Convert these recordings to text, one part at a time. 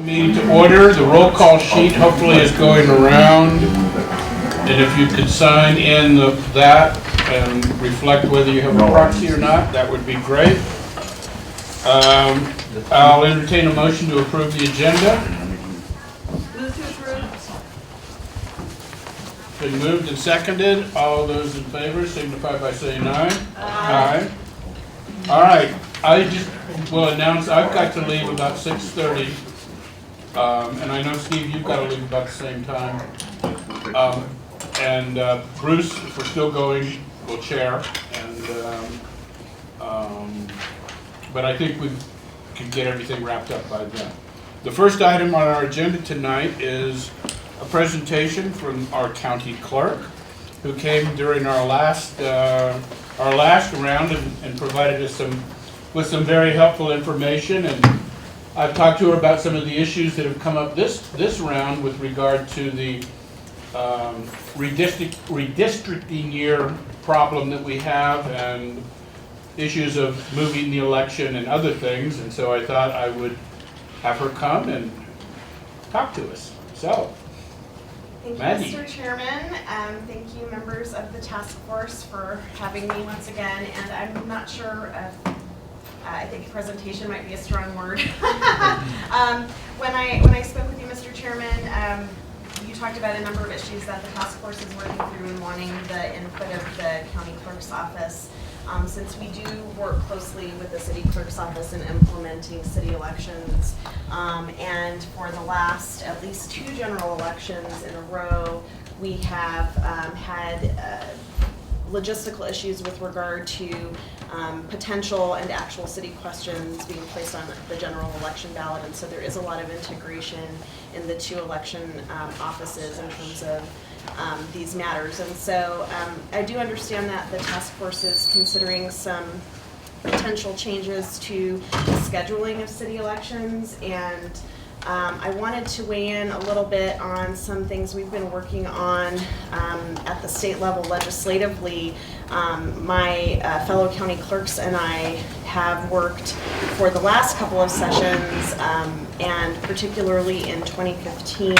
Meeting to order. The roll call sheet hopefully is going around. And if you could sign in that and reflect whether you have a proxy or not, that would be great. I'll entertain a motion to approve the agenda. Move to approve. Been moved and seconded. All those in favor signify by saying aye. Aye. All right. I just will announce I've got to leave about 6:30. And I know, Steve, you've got to leave about the same time. Bruce, if we're still going, will chair. But I think we can get everything wrapped up by then. The first item on our agenda tonight is a presentation from our county clerk, who came during our last round and provided us with some very helpful information. And I've talked to her about some of the issues that have come up this round with regard to the redistricting year problem that we have and issues of moving the election and other things. And so I thought I would have her come and talk to us. So, thank you, Maddie. Mr. Chairman. Thank you, members of the task force, for having me once again. And I'm not sure if I think presentation might be a strong word. When I spoke with you, Mr. Chairman, you talked about a number of issues that the task force is working through and wanting the input of the county clerk's office. Since we do work closely with the city clerk's office in implementing city elections, and for the last at least 2 general elections in a row, we have had logistical issues with regard to potential and actual city questions being placed on the general election ballot. And so there is a lot of integration in the 2 election offices in terms of these matters. And so I do understand that the task force is considering some potential changes to the scheduling of city elections, and I wanted to weigh in a little bit on some things we've been working on at the state level legislatively. My fellow county clerks and I have worked for the last couple of sessions, and particularly in 2015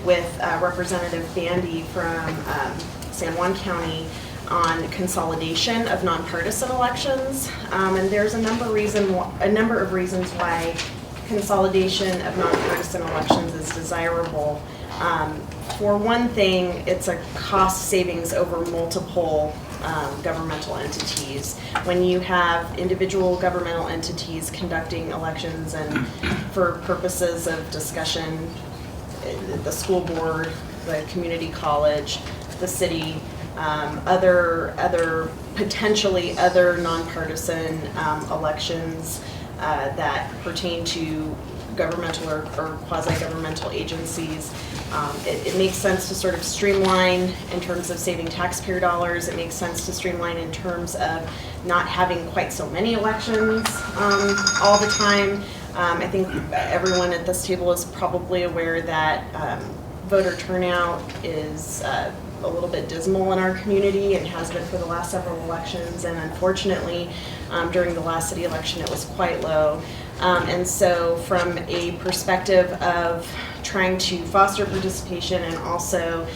with Representative Bandy from San Juan County on consolidation of nonpartisan elections. And there's a number of reasons why consolidation of nonpartisan elections is desirable. For one thing, it's a cost savings over multiple governmental entities. When you have individual governmental entities conducting elections and for purposes of discussion, the school board, the community college, the city, potentially other nonpartisan elections that pertain to governmental or quasi-governmental agencies. It makes sense to sort of streamline in terms of saving taxpayer dollars. It makes sense to streamline in terms of not having quite so many elections all the time. I think everyone at this table is probably aware that voter turnout is a little bit dismal in our community and has been for the last several elections, and unfortunately during the last city election it was quite low. And so from a perspective of trying to foster participation and also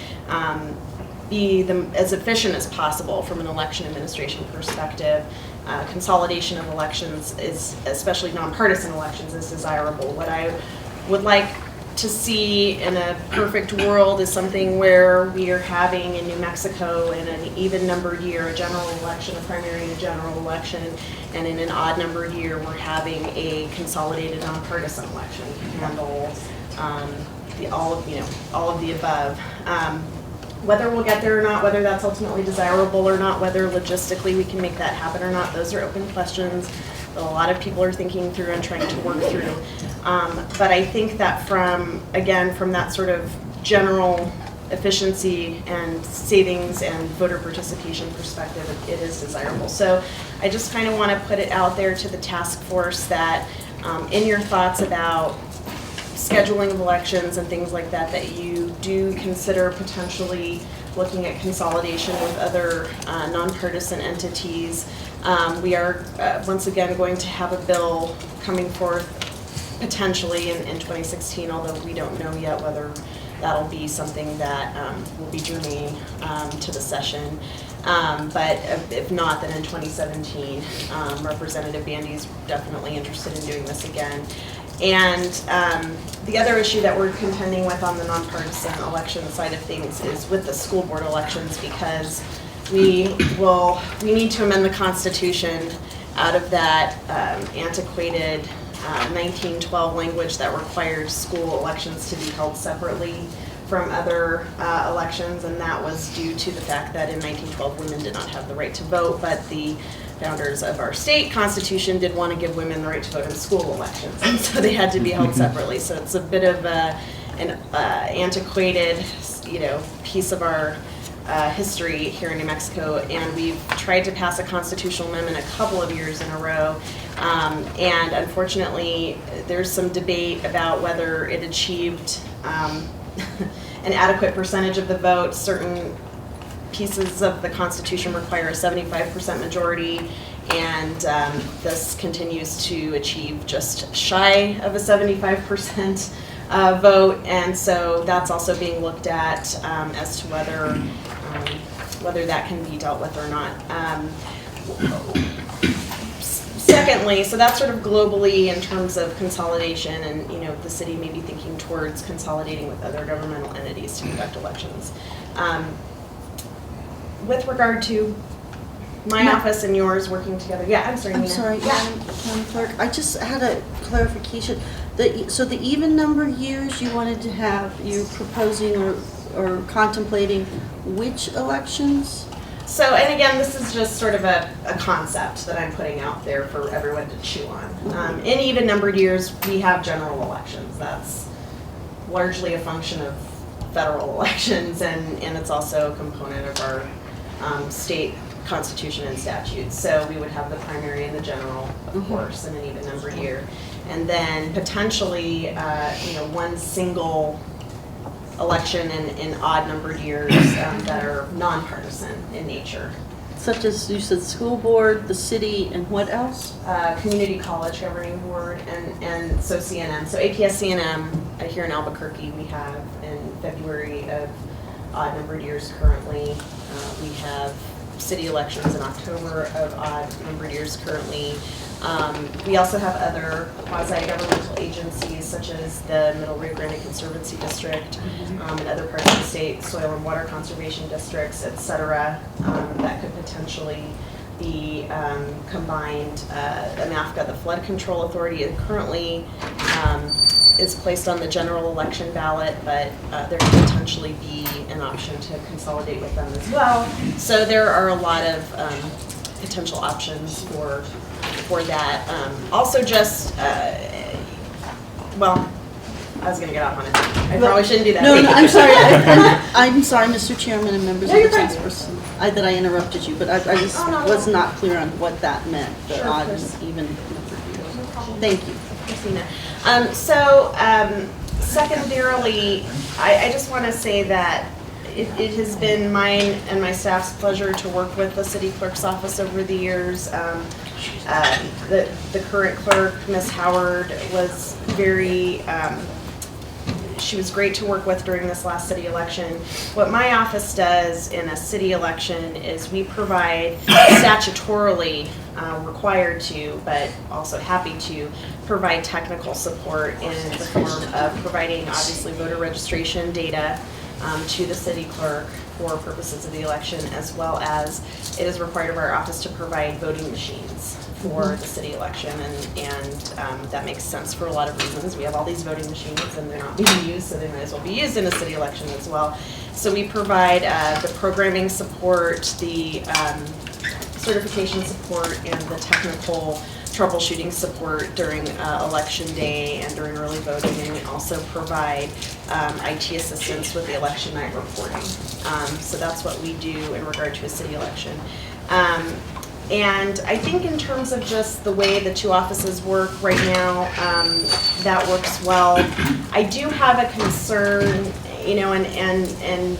be as efficient as possible from an election administration perspective, consolidation of elections, especially nonpartisan elections, is desirable. What I would like to see in a perfect world is something where we are having in New Mexico in an even numbered year a general election, a primary and a general election, and in an odd numbered year we're having a consolidated nonpartisan election to handle all of the above. Whether we'll get there or not, whether that's ultimately desirable or not, whether logistically we can make that happen or not, those are open questions that a lot of people are thinking through and trying to work through. But I think that from that sort of general efficiency and savings and voter participation perspective, it is desirable. So I just kind of want to put it out there to the task force that in your thoughts about scheduling of elections and things like that, that you do consider potentially looking at consolidation with other nonpartisan entities. We are once again going to have a bill coming forth potentially in 2016, although we don't know yet whether that'll be something that will be germane to the session. But if not, then in 2017, Representative Bandy's definitely interested in doing this again. And the other issue that we're contending with on the nonpartisan election side of things is with the school board elections, because we need to amend the Constitution out of that antiquated 1912 language that required school elections to be held separately from other elections, and that was due to the fact that in 1912 women did not have the right to vote, but the founders of our state constitution did want to give women the right to vote in school elections, and so they had to be held separately. So it's a bit of an antiquated, piece of our history here in New Mexico, and we've tried to pass a constitutional amendment a couple of years in a row, and unfortunately there's some debate about whether it achieved an adequate percentage of the vote. Certain pieces of the Constitution require a 75% majority, and this continues to achieve just shy of a 75% vote, and so that's also being looked at as to whether that can be dealt with or not. Secondly, so that's sort of globally in terms of consolidation, and the city may be thinking towards consolidating with other governmental entities to conduct elections. With regard to my office and yours working together, I'm sorry, Nina. I'm sorry, Yeah. Madam Clerk, I just had a clarification. So the even number years you wanted to have, you're proposing or contemplating which elections? So, and again, this is just sort of a concept that I'm putting out there for everyone to chew on. In even numbered years, we have general elections. That's largely a function of federal elections, and it's also a component of our state constitution and statutes. So we would have the primary and the general, of course, in an even numbered year. And then potentially, one single election in odd numbered years that are nonpartisan in nature. Such as, you said, school board, the city, and what else? Community college governing board, and so CNM. So APS CNM here in Albuquerque, we have in February of odd numbered years currently. We have city elections in October of odd numbered years currently. We also have other quasi-governmental agencies such as the Middle Rio Grande Conservancy District and other parts of the state, soil and water conservation districts, et cetera, that could potentially be combined. AMAFCA, the Flood Control Authority, it currently is placed on the general election ballot, but there could potentially be an option to consolidate with them as well. So there are a lot of potential options for that. Also just, I was going to get off on it. I probably shouldn't do that. No, I'm sorry. I'm sorry, Mr. Chairman and members of the council, that I interrupted you, but I just was not clear on what that meant, the odd and even. Thank you. Christina. Secondarily, I just want to say that it has been mine and my staff's pleasure to work with the city clerk's office over the years. The current clerk, Ms. Howard, was very, she was great to work with during this last city election. What my office does in a city election is we provide statutorily required to, but also happy to, provide technical support in the form of providing obviously voter registration data to the city clerk for purposes of the election, as well as it is required of our office to provide voting machines for the city election, and that makes sense for a lot of reasons. We have all these voting machines and they're not being used, so they might as well be used in a city election as well. So we provide the programming support, the certification support, and the technical troubleshooting support during election day and during early voting, and we also provide IT assistance with the election night reporting. So that's what we do in regard to a city election. And I think in terms of just the way the two offices work right now, that works well. I do have a concern, and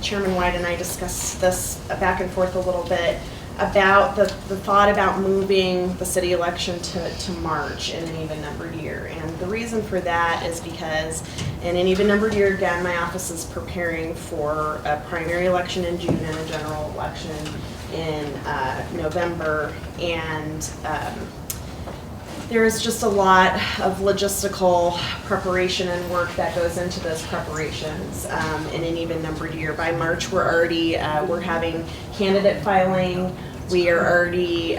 Chairman White and I discussed this back and forth a little bit. about the thought about moving the city election to March in an even numbered year. And the reason for that is because in an even numbered year, again, my office is preparing for a primary election in June and a general election in November. And there is just a lot of logistical preparation and work that goes into those preparations in an even numbered year. By March, we're already, we're having candidate filing. We are already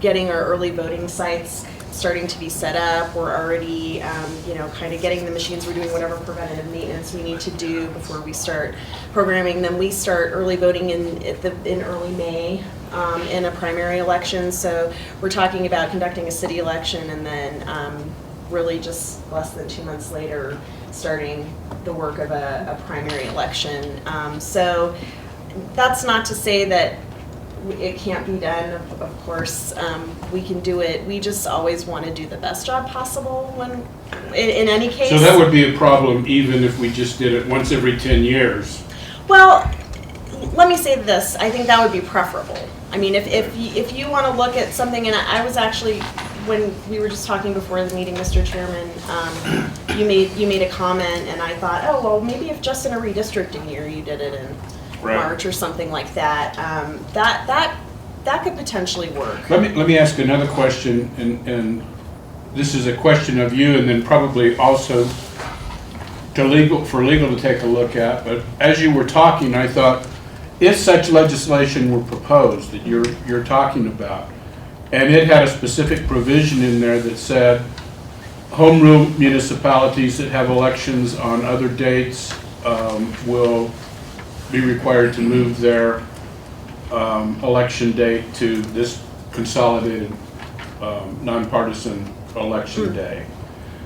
getting our early voting sites starting to be set up. We're already, kind of getting the machines. We're doing whatever preventative maintenance we need to do before we start programming them. We start early voting in early May. In a primary election, so we're talking about conducting a city election and then really just less than 2 months later starting the work of a primary election. So that's not to say that it can't be done, of course. We can do it. We just always want to do the best job possible in any case. So that would be a problem even if we just did it once every 10 years. Well, let me say this. I think that would be preferable. I mean, if you want to look at something, and I was actually, when we were just talking before the meeting, Mr. Chairman, you made a comment, and I thought, oh well, maybe if just in a redistricting year you did it in March or something like that, that could potentially work. Let me ask another question, and this is a question of you, and then probably also for legal to take a look at. But as you were talking, I thought, if such legislation were proposed that you're talking about, and it had a specific provision in there that said home rule municipalities that have elections on other dates will be required to move their election date to this consolidated nonpartisan election day.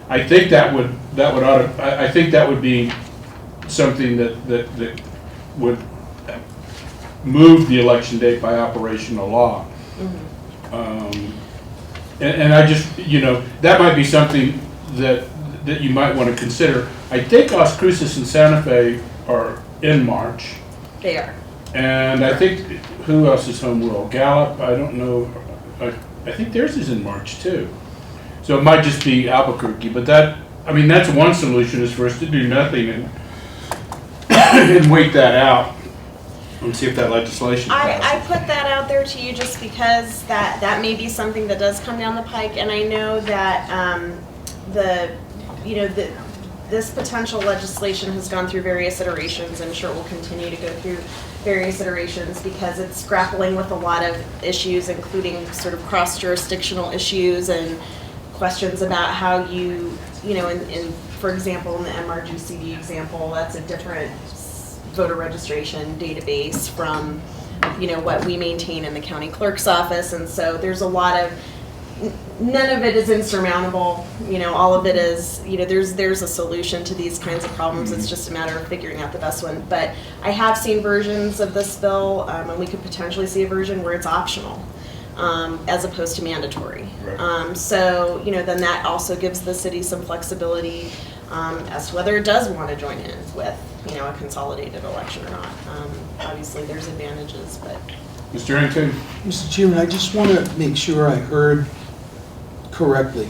I think that would be something that would move the election date by operational law. And I just, that might be something that you might want to consider. I think Las Cruces and Santa Fe are in March. They are. And I think, who else is home rule? Gallup, I don't know. I think theirs is in March too. So it might just be Albuquerque, but that's one solution, is for us to do nothing and wait that out. And see if that legislation passes. I put that out there to you just because that may be something that does come down the pike, and I know that this potential legislation has gone through various iterations. I'm sure it will continue to go through various iterations because it's grappling with a lot of issues, including sort of cross-jurisdictional issues and questions about how for example, in the MRGCD example, that's a different voter registration database from what we maintain in the county clerk's office, and so there's a lot of, none of it is insurmountable. All of it is, there's a solution to these kinds of problems. It's just a matter of figuring out the best one. But I have seen versions of this bill, and we could potentially see a version where it's optional as opposed to mandatory. Right. So then that also gives the city some flexibility as to whether it does want to join in with a consolidated election or not. Obviously, there's advantages, but. Mr. Harrington? Mr. Chairman, I just want to make sure I heard correctly.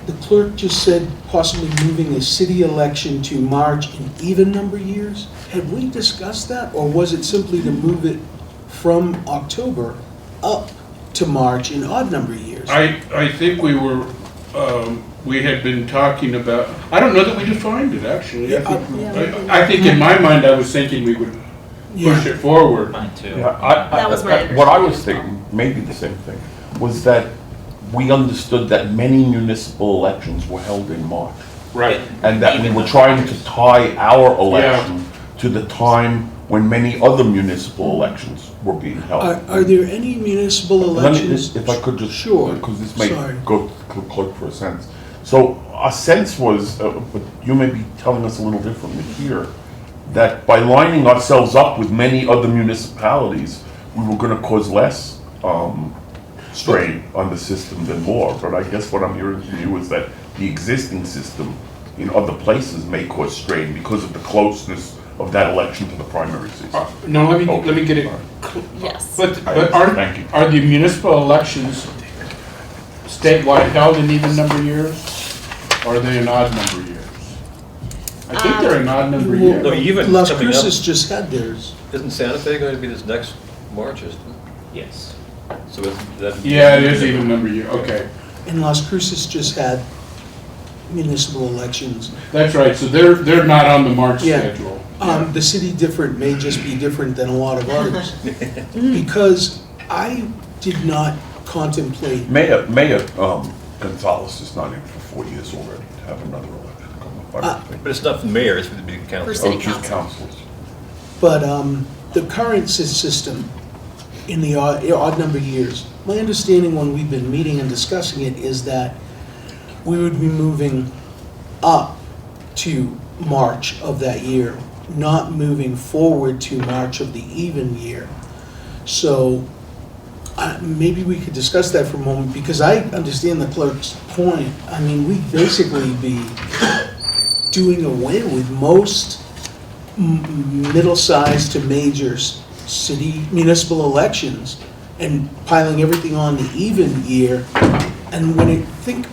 The clerk just said possibly moving a city election to March in even number years. Had we discussed that, or was it simply to move it from October up to March in odd number years? I think we had been talking about, I don't know that we defined it, actually. I think in my mind, I was thinking we would push it forward. Mine too. That was my What I was thinking, maybe the same thing, was that we understood that many municipal elections were held in March. Right. And that we were trying to tie our election to the time when many other municipal elections were being held. Are there any municipal elections? If I could just, Sure. because this may Sorry. go to clerk for a sense. So our sense was, but you may be telling us a little differently here, that by lining ourselves up with many other municipalities, we were going to cause less strain on the system than more. But I guess what I'm hearing from you is that the existing system in other places may cause strain because of the closeness of that election to the primary season. No, let me get it. Yes. But Thank you. are the municipal elections statewide held in even number years? Or are they in odd number years? I think they're in odd number years. No, even Las coming up- Cruces just had theirs. Isn't Santa Fe going to be this next March, isn't it? Yes. So isn't that? Yeah, it is even number year, okay. And Las Cruces just had municipal elections. That's right, so they're not on the March Yeah. schedule. The city different may just be different than a lot of others. Because I did not contemplate, Mayor Gonzalez is not in for 4 years already to have another election come up. But it's not for the mayor, it's for the big For council. city Oh, just council. councils. but the current system in the odd number years, my understanding when we've been meeting and discussing it is that we would be moving up to March of that year, not moving forward to March of the even year. So maybe we could discuss that for a moment, because I understand the clerk's point. I mean, we'd basically be doing away with most middle-sized to major city municipal elections and piling everything on the even year. And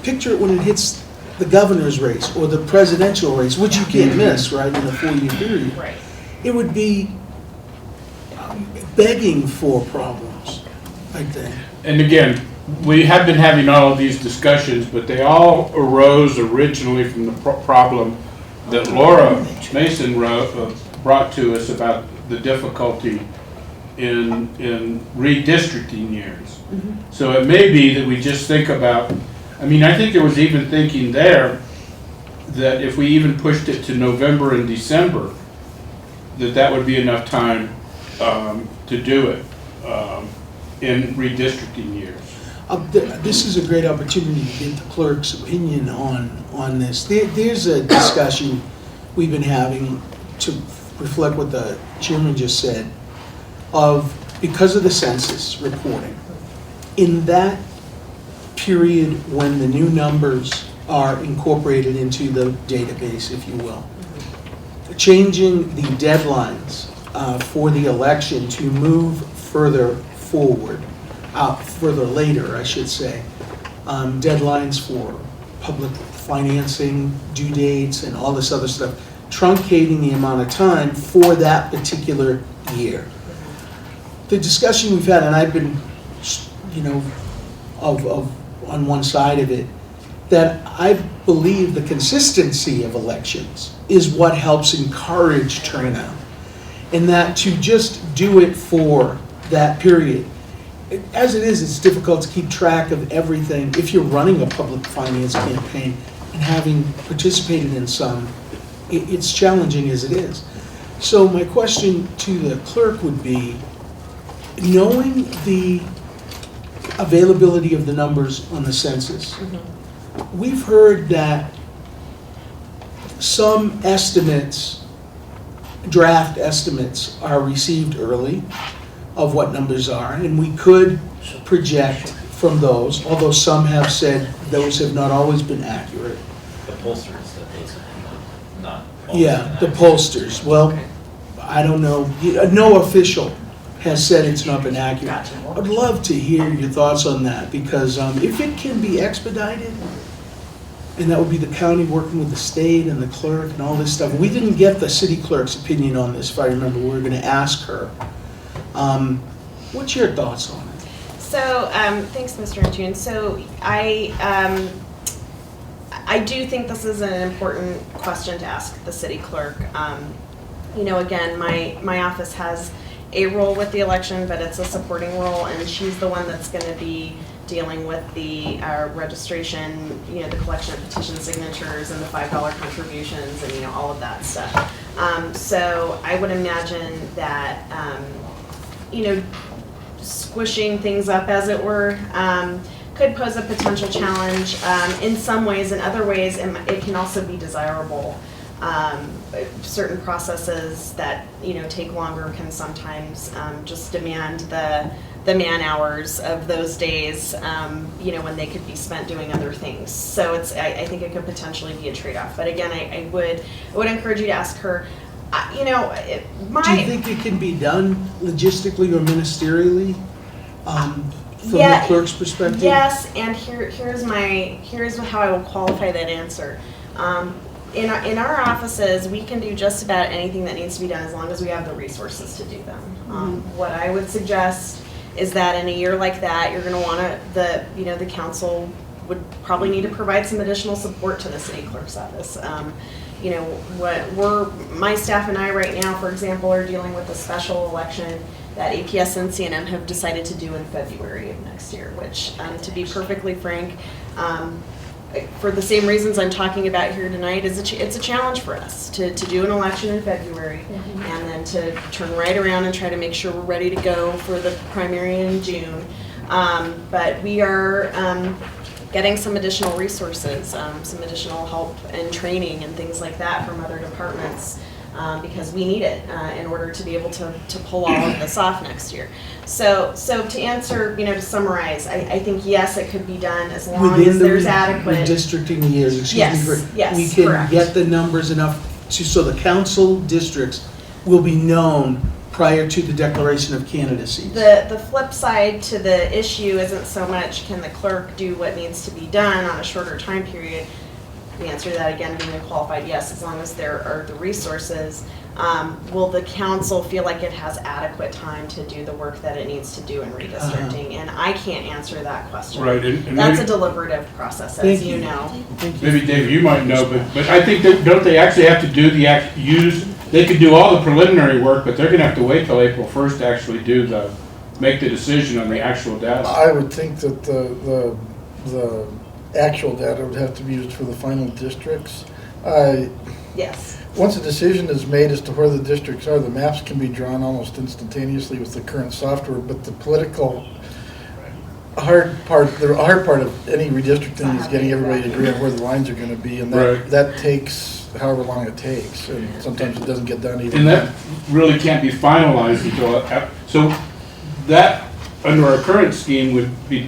picture it when it hits the governor's race or the presidential race, which you can't miss, right, in a 4-year period. Right. It would be begging for problems, I think. And again, we have been having all of these discussions, but they all arose originally from the problem that Laura Mason brought to us about the difficulty in redistricting years. So it may be that we just think about, I mean, I think there was even thinking there that if we even pushed it to November and December, that would be enough time to do it in redistricting years. This is a great opportunity to get the clerk's opinion on this. There's a discussion we've been having, to reflect what the chairman just said, of because of the census reporting, in that period when the new numbers are incorporated into the database, if you will, changing the deadlines for the election to move further forward, further later, I should say, deadlines for public financing, due dates, and all this other stuff, truncating the amount of time for that particular year. The discussion we've had, and I've been, on one side of it, that I believe the consistency of elections is what helps encourage turnout. And that to just do it for that period, as it is, it's difficult to keep track of everything. If you're running a public finance campaign and having participated in some, it's challenging as it is. So my question to the clerk would be, knowing the availability of the numbers on the census, we've heard that some estimates, draft estimates, are received early of what numbers are, and we could project from those, although some have said those have not always been accurate. The pollsters said those are not. Yeah, the pollsters, well, I don't know, no official has said it's not been accurate. Gotcha. I'd love to hear your thoughts on that, because if it can be expedited, and that would be the county working with the state and the clerk and all this stuff. We didn't get the city clerk's opinion on this, if I remember. We were going to ask her. What's your thoughts on it? So, thanks, Mr. Antune. So, I do think this is an important question to ask the city clerk. Again, my office has a role with the election, but it's a supporting role, and she's the one that's going to be dealing with the registration, the collection of petition signatures and the $5 contributions and, all of that stuff. So I would imagine that, squishing things up, as it were, could pose a potential challenge in some ways. In other ways, it can also be desirable. Certain processes that take longer can sometimes just demand the man hours of those days, when they could be spent doing other things. So I think it could potentially be a trade-off. But again, I would encourage you to ask her. You know, Do you think it can be done logistically or ministerially, from the Yeah, clerk's perspective? Yes, and here's how I will qualify that answer. In our offices, we can do just about anything that needs to be done as long as we have the resources to do them. What I would suggest is that in a year like that, you're going to want to the council would probably need to provide some additional support to the city clerk's office. You know, my staff and I right now, for example, are dealing with a special election that APS and CNM have decided to do in February of next year, which, to be perfectly frank, for the same reasons I'm talking about here tonight, it's a challenge for us to do an election in February and then to turn right around and try to make sure we're ready to go for the primary in June. But we are getting some additional resources, some additional help and training and things like that from other departments. Because we need it in order to be able to pull all of this off next year. So to answer, to summarize, I think yes, it could be done as long as there's adequate. Redistricting years, Yes, we can correct. get the numbers enough so the council districts will be known prior to the declaration of candidacy. The flip side to the issue isn't so much can the clerk do what needs to be done on a shorter time period. The answer to that, again, being a qualified yes, as long as there are the resources. Will the council feel like it has adequate time to do the work that it needs to do in redistricting? And I can't answer that question. Right, and That's maybe- a deliberative process, Thank as you you. know. Thank you. Maybe Dave, you might know, but I think that, don't they actually have to do they could do all the preliminary work, but they're gonna have to wait till April 1st to actually make the decision on the actual data. I would think that the actual data would have to be used for the final districts. Yes. Once a decision is made as to where the districts are, the maps can be drawn almost instantaneously with the current software, but the political the hard part of any redistricting is getting everybody to agree on where the lines are gonna be, and Right. that takes however long it takes, and sometimes it doesn't get done even. And that really can't be finalized until, so that, under our current scheme, would be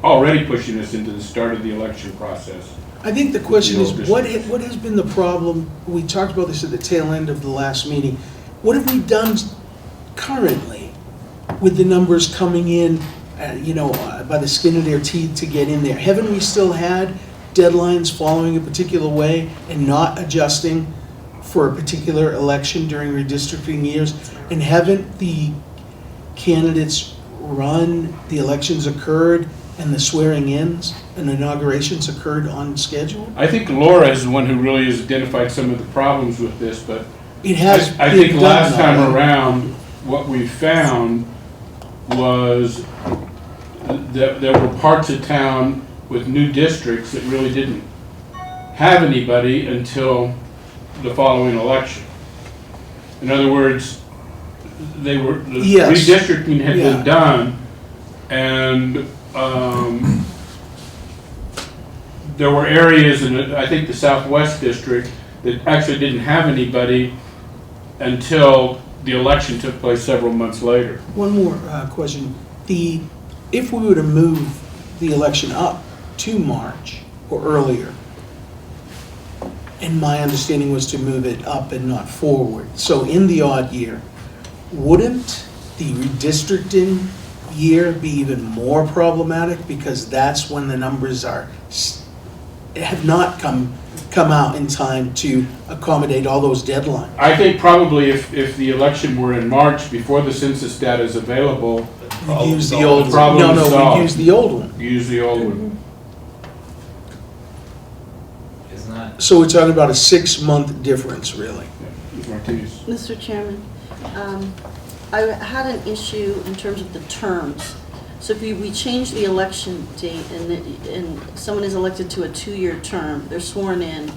already pushing us into the start of the election process. I think the question is, The old what has been the problem? We talked about this at the tail end of the last meeting. What have we done currently with the numbers coming in, by the skin of their teeth to get in there? Haven't we still had deadlines following a particular way and not adjusting for a particular election during redistricting years? And haven't the candidates run, the elections occurred, and the swearing-ins and inaugurations occurred on schedule? I think Laura is the one who really has identified some of the problems with this, but It has I been think done, last though, time right? around, what we found was that there were parts of town with new districts that really didn't have anybody until the following election. In other words, the Yes. redistricting had Yeah. been done, and there were areas in, I think, the Southwest District that actually didn't have anybody until the election took place several months later. One more question. If we were to move the election up to March or earlier, and my understanding was to move it up and not forward, so in the odd year, wouldn't the redistricting year be even more problematic, because that's when the numbers have not come out in time to accommodate all those deadlines? I think probably if the election were in March, before the census data is available, We use the solved. old one. Problem No, solved. we use the old one. use the old one. Isn't that, So we're talking about a 6-month difference, really. Martinez. Mr. Chairman, I had an issue in terms of the terms. So if we change the election date and someone is elected to a 2-year term, they're sworn in,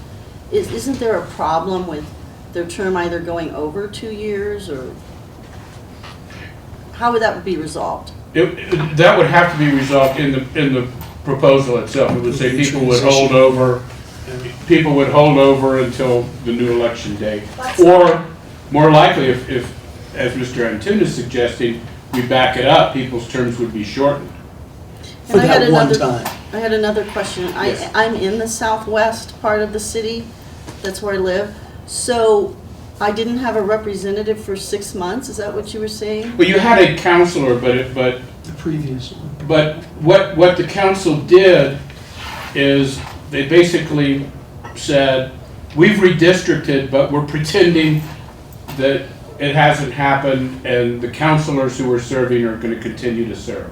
isn't there a problem with their term either going over 2 years, or how would that be resolved? That would have to be resolved in the proposal itself. It would say people would hold over until the new election date. Or, more likely, if as Mr. Antun is suggesting, we back it up, people's terms would be shortened. For And I had that one another- time. I had another question. Yes. I'm in the southwest part of the city, that's where I live. So I didn't have a representative for 6 months, is that what you were saying? Well, you had a counselor, but The previous one. But what the council did is they basically said, we've redistricted, but we're pretending that it hasn't happened, and the councilors who are serving are going to continue to serve.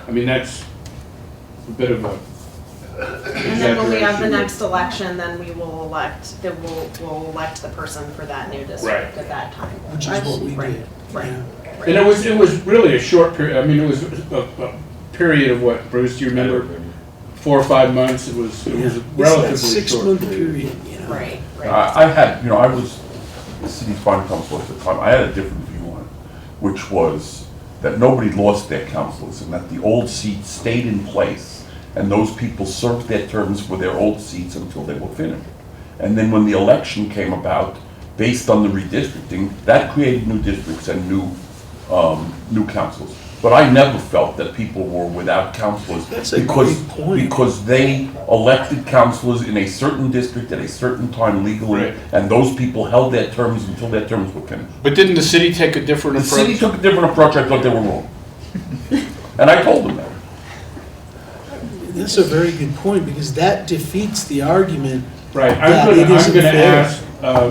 I mean, that's a bit of a And then when we have the exaggeration. next election, then we will elect, then we'll elect the person for that new district Right. at that time. Which is what we Right. did. Right. Yeah. And it was really a short period. I mean, it was a period of what, Bruce? Do you remember? 4 or 5 months. It was Yeah. relatively It's that short. 6-month period, you know. Right, right. I had, you know, I was the city's bond council at the time. I had a different view on it, which was that nobody lost their councilors and that the old seats stayed in place, and those people served their terms for their old seats until they were finished. And then when the election came about, based on the redistricting, that created new districts and new councils. But I never felt that people were without councilors That's a because, great point. because they elected councilors in a certain district at a certain time legally, Right. and those people held their terms until their terms were finished. But didn't the city take a different The approach? city took a different approach. I thought they were wrong. And I told them that. That's a very good point, because that defeats the argument. Right, Yeah, I'm it gonna isn't fair. ask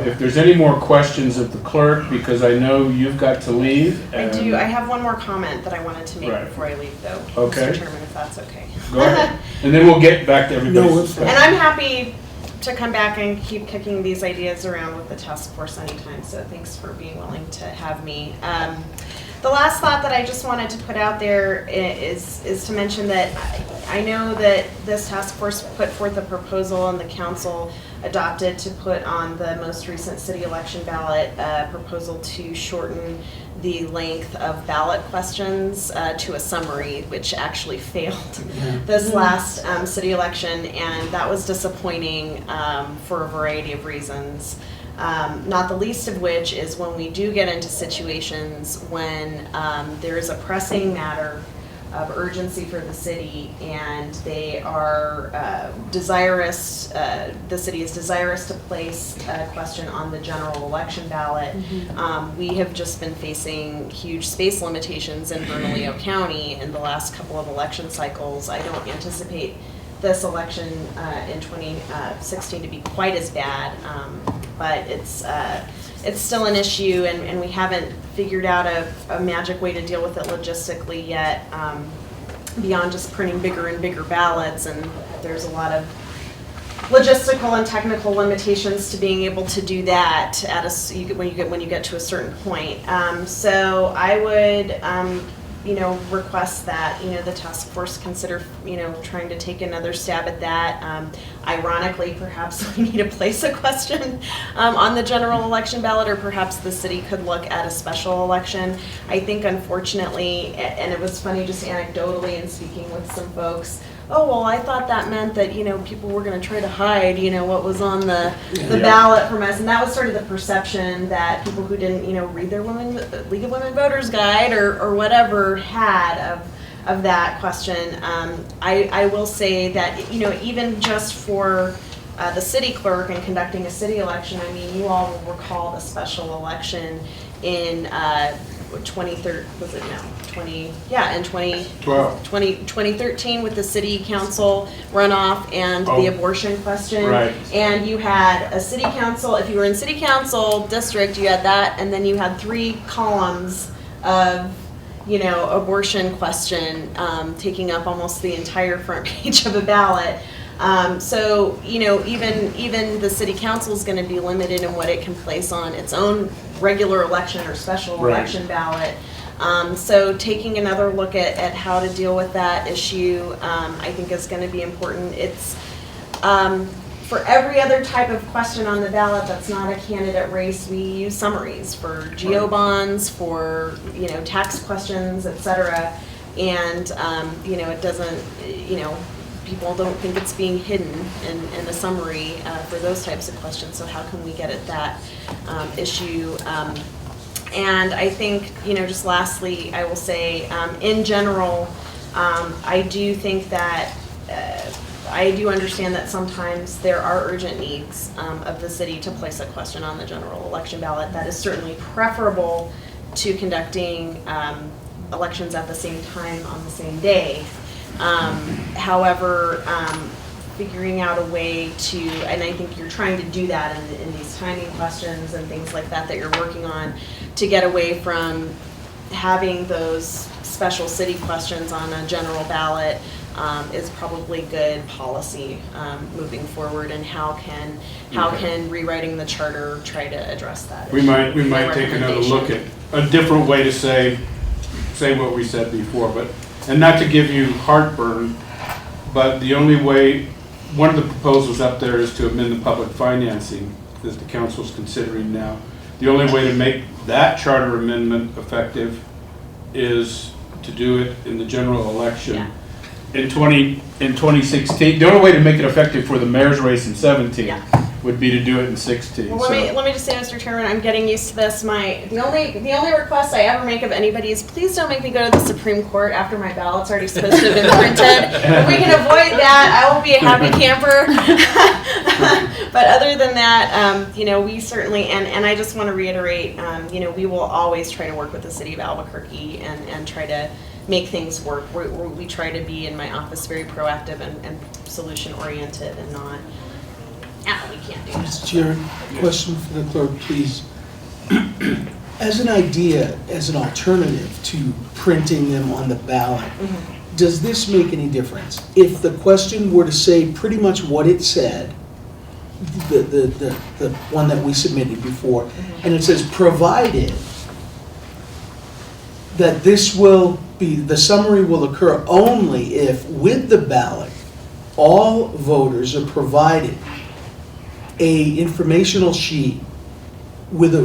if there's any more questions of the clerk, because I know you've got to leave. I and- do, I have one more comment that I wanted to make Right. before I leave though. Okay. Mr. Chairman, if that's okay. Go ahead, and then we'll get back to everybody's No, it's discussion. And I'm happy to come back and keep kicking these ideas around with the task force anytime, so thanks for being willing to have me. The last thought that I just wanted to put out there is to mention that I know that this task force put forth a proposal and the council adopted to put on the most recent city election ballot a proposal to shorten the length of ballot questions to a summary, which actually failed this last city election, and that was disappointing for a variety of reasons. Not the least of which is when we do get into situations when there is a pressing matter of urgency for the city and they are desirous, the city is desirous to place a question on the general election ballot. We have just been facing huge space limitations in Bernalillo County in the last couple of election cycles. I don't anticipate this election in 2016 to be quite as bad, but it's still an issue, and we haven't figured out a magic way to deal with it logistically yet, beyond just printing bigger and bigger ballots, and there's a lot of logistical and technical limitations to being able to do that at when you get to a certain point. So I would request that, the task force consider, trying to take another stab at that. Ironically, perhaps we need to place a question on the general election ballot, or perhaps the city could look at a special election. I think unfortunately, and it was funny just anecdotally in speaking with some folks, oh, well, I thought that meant that, people were going to try to hide, what was on the ballot from us. And that was sort of the perception that people who didn't, read their League of Women Voters Guide or whatever had of that question. I will say that, even just for the city clerk and conducting a city election, I mean, you all will recall the special election in 2013 with the city council runoff and the abortion question. Right. And you had a city council, if you were in city council district, you had that, and then you had 3 columns of, abortion question taking up almost the entire front page of a ballot. So, even the city council is going to be limited in what it can place on its own regular election or special election ballot. So taking another look at how to deal with that issue, I think is going to be important. It's for every other type of question on the ballot that's not a candidate race, we use summaries for geo bonds, for tax questions, etc. And it doesn't, people don't think it's being hidden in a summary for those types of questions. So how can we get at that issue? And I think, just lastly, I will say, in general, I do think that I do understand that sometimes there are urgent needs of the city to place a question on the general election ballot. That is certainly preferable to conducting elections at the same time on the same day. However, figuring out a way to, and I think you're trying to do that in these timing questions and things like that that you're working on, to get away from having those special city questions on a general ballot is probably good policy moving forward. And how can rewriting the charter try to address that? We might take another look at a different way to say what we said before, and not to give you heartburn, but the only way, one of the proposals up there is to amend the public financing that the council's considering now. The only way to make that charter amendment effective is to do it in the general election. Yeah. In 2016, the only way to make it effective for the mayor's race in 17 would be to do it in 16. Well, let me just say, Mr. Chairman, I'm getting used to this. The only request I ever make of anybody is please don't make me go to the Supreme Court after my ballot's already supposed to have been printed. If we can avoid that, I will be a happy camper. But other than that, we certainly, and I just want to reiterate, we will always try to work with the city of Albuquerque and try to make things work. We try to be in my office very proactive and solution oriented and not, we can't do this. Mr. Chair, question for the clerk, please. As an idea, as an alternative to printing them on the ballot, does this make any difference? If the question were to say pretty much what it said, the one that we submitted before, and it says provided that this will be, the summary will occur only if with the ballot all voters are provided a informational sheet with a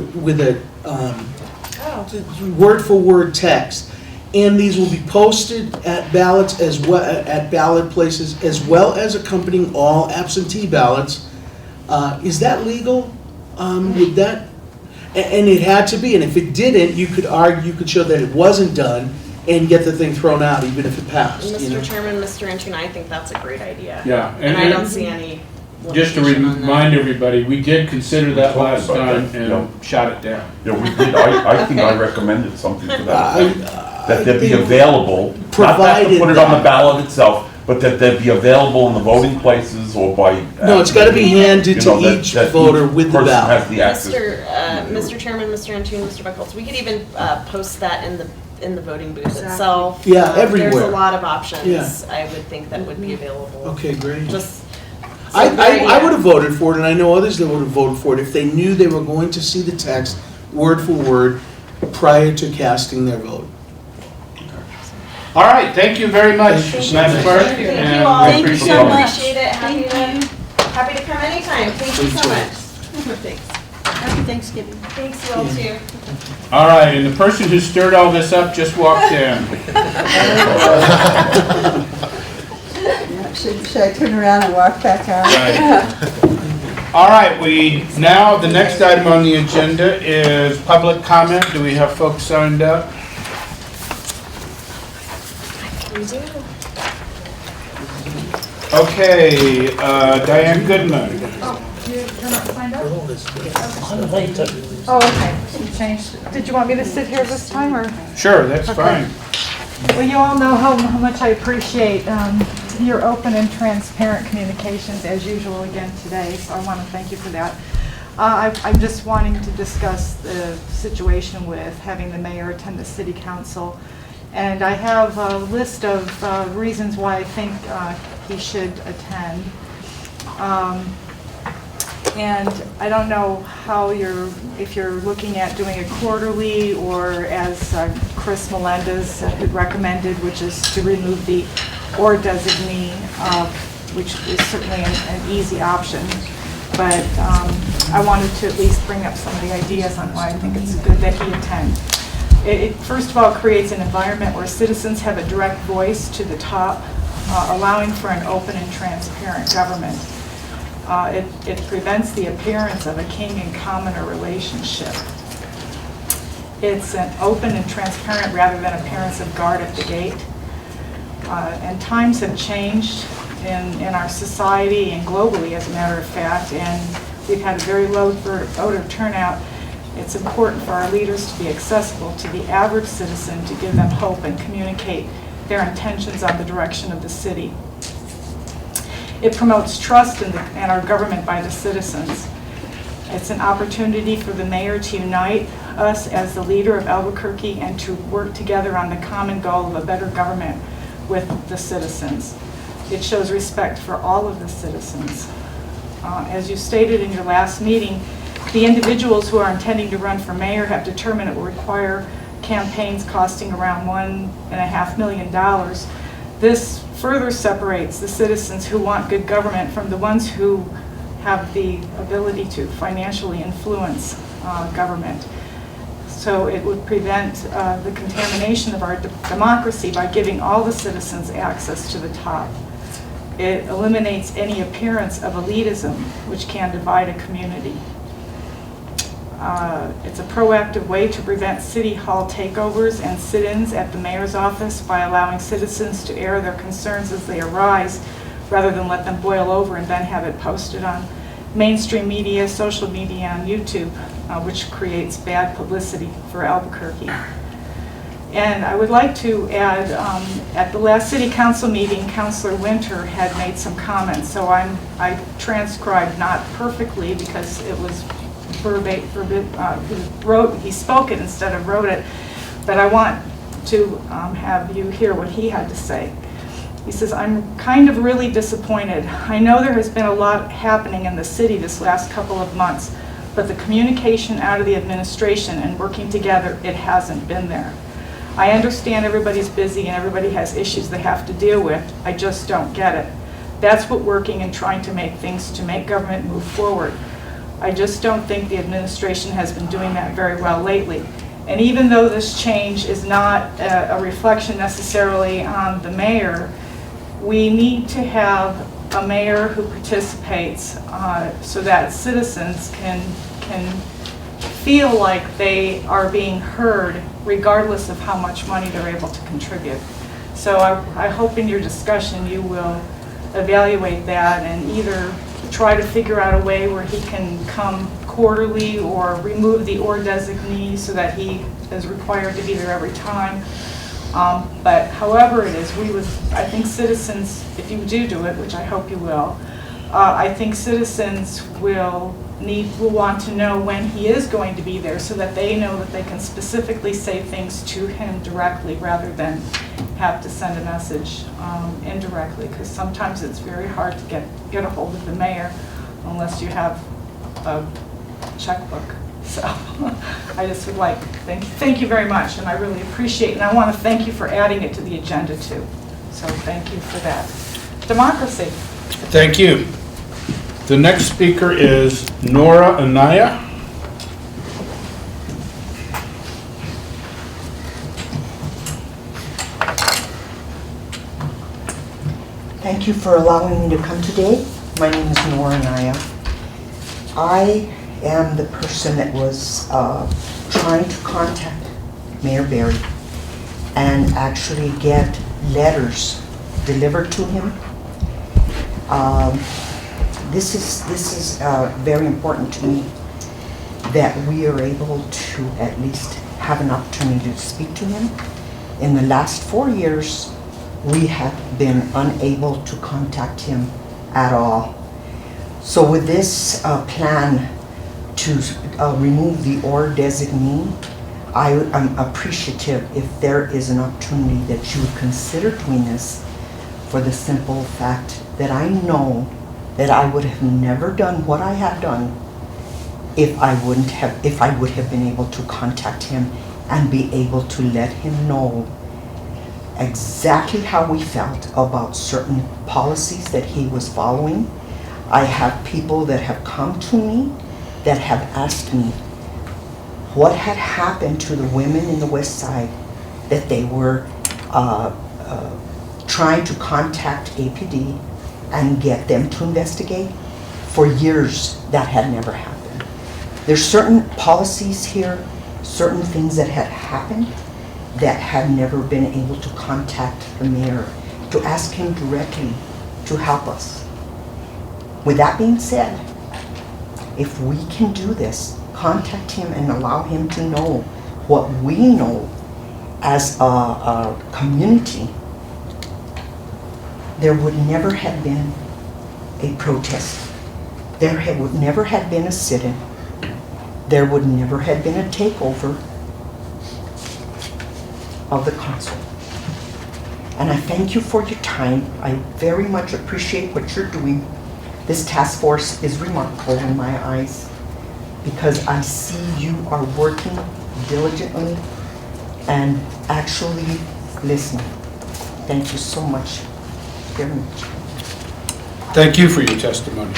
word for word text, and these will be posted at ballots as well, at ballot places, as well as accompanying all absentee ballots. Is that legal? Would that, and it had to be, and if it didn't, you could argue, you could show that it wasn't done and get the thing thrown out even if it passed. Mr. Chairman, Mr. Antune, I think that's a great idea. Yeah, and I don't see any. Just to remind everybody, we did consider that last time and shot it down. Yeah, we did. I think I recommended something to that effect. That they'd be available, not that to put it on the ballot itself, but that they'd be available in the voting places or by. No, it's got to be handed to each voter with the ballot. Mr. Chairman, Mr. Antune, Mr. Buckles, we could even post that in the voting booth itself. Yeah, everywhere. There's a lot of options. Yeah. I would think that would be available. Okay, great. I would have voted for it, and I know others that would have voted for it if they knew they were going to see the text word for word prior to casting their vote. All right, thank you very much, Madam Clerk. Thank you and all. we Thank you appreciate so it. much. Appreciate it. Happy to come anytime. Thank you so much. Thanks. Happy Thanksgiving. Thanks, you all too. All right, and the person who stirred all this up just walked in. Should I turn around and walk back out? Right. All right, the next item on the agenda is public comment. Do we have folks signed up? We do. Okay, Diane Goodman. You're not signed up? Oh, okay. You changed. Did you want me to sit here this time, or? Sure, that's Okay. fine. Well, you all know how much I appreciate your open and transparent communications as usual again today, so I want to thank you for that. I'm just wanting to discuss the situation with having the mayor attend the city council, and I have a list of reasons why I think he should attend. And I don't know how if you're looking at doing it quarterly or as Chris Melendez had recommended, which is to remove the or designee, which is certainly an easy option. But I wanted to at least bring up some of the ideas on why I think it's good that he attend. It first of all creates an environment where citizens have a direct voice to the top, allowing for an open and transparent government. It prevents the appearance of a king and commoner relationship. It's an open and transparent rather than appearance of guard at the gate. And times have changed, in our society and globally, as a matter of fact, and we've had a very low voter turnout. It's important for our leaders to be accessible to the average citizen, to give them hope and communicate their intentions on the direction of the city. It promotes trust in our government by the citizens. It's an opportunity for the mayor to unite us as the leader of Albuquerque and to work together on the common goal of a better government with the citizens. It shows respect for all of the citizens. As you stated in your last meeting, the individuals who are intending to run for mayor have determined it will require campaigns costing around $1.5 million. This further separates the citizens who want good government from the ones who have the ability to financially influence government. So it would prevent the contamination of our democracy by giving all the citizens access to the top. It eliminates any appearance of elitism, which can divide a community. It's a proactive way to prevent city hall takeovers and sit-ins at the mayor's office by allowing citizens to air their concerns as they arise, rather than let them boil over and then have it posted on mainstream media, social media, and YouTube, which creates bad publicity for Albuquerque. And I would like to add, at the last city council meeting, Councilor Winter had made some comments, so I transcribed not perfectly because it was he spoke it instead of wrote it, but I want to have you hear what he had to say. He says, "I'm kind of really disappointed. I know there has been a lot happening in the city this last couple of months, but the communication out of the administration and working together, it hasn't been there. I understand everybody's busy and everybody has issues they have to deal with. I just don't get it. That's what working and trying to make things to make government move forward. I just don't think the administration has been doing that very well lately. And even though this change is not a reflection necessarily on the mayor, we need to have a mayor who participates so that citizens can feel like they are being heard regardless of how much money they're able to contribute. So I hope in your discussion you will evaluate that and either try to figure out a way where he can come quarterly or remove the or designee so that he is required to be there every time. But however it is, I think citizens, if you do it, which I hope you will, I think citizens will want to know when he is going to be there so that they know that they can specifically say things to him directly rather than have to send a message indirectly, because sometimes it's very hard to get a hold of the mayor unless you have a checkbook. So I just would like to thank you very much, and I really appreciate it, and I want to thank you for adding it to the agenda too. So thank you for that. Democracy. Thank you. The next speaker is Nora Anaya. Thank you for allowing me to come today. My name is Nora Anaya. I am the person that was trying to contact Mayor Berry and actually get letters delivered to him. This is very important to me that we are able to at least have an opportunity to speak to him. In the last 4 years, we have been unable to contact him at all. So with this plan to remove the or designee, I am appreciative if there is an opportunity that you would consider doing this, for the simple fact that I know that I would have never done what I have done if I would have been able to contact him and be able to let him know exactly how we felt about certain policies that he was following. I have people that have come to me that have asked me what had happened to the women in the West Side that they were trying to contact APD and get them to investigate. For years, that had never happened. There's certain policies here, certain things that had happened that had never been able to contact the mayor to ask him directly to help us. With that being said, if we can do this, contact him and allow him to know what we know as a community, there would never have been a protest. Would never have been a sit-in. There would never have been a takeover of the council. And I thank you for your time. I very much appreciate what you're doing. This task force is remarkable in my eyes because I see you are working diligently and actually listening. Thank you so much, very much. Thank you for your testimony.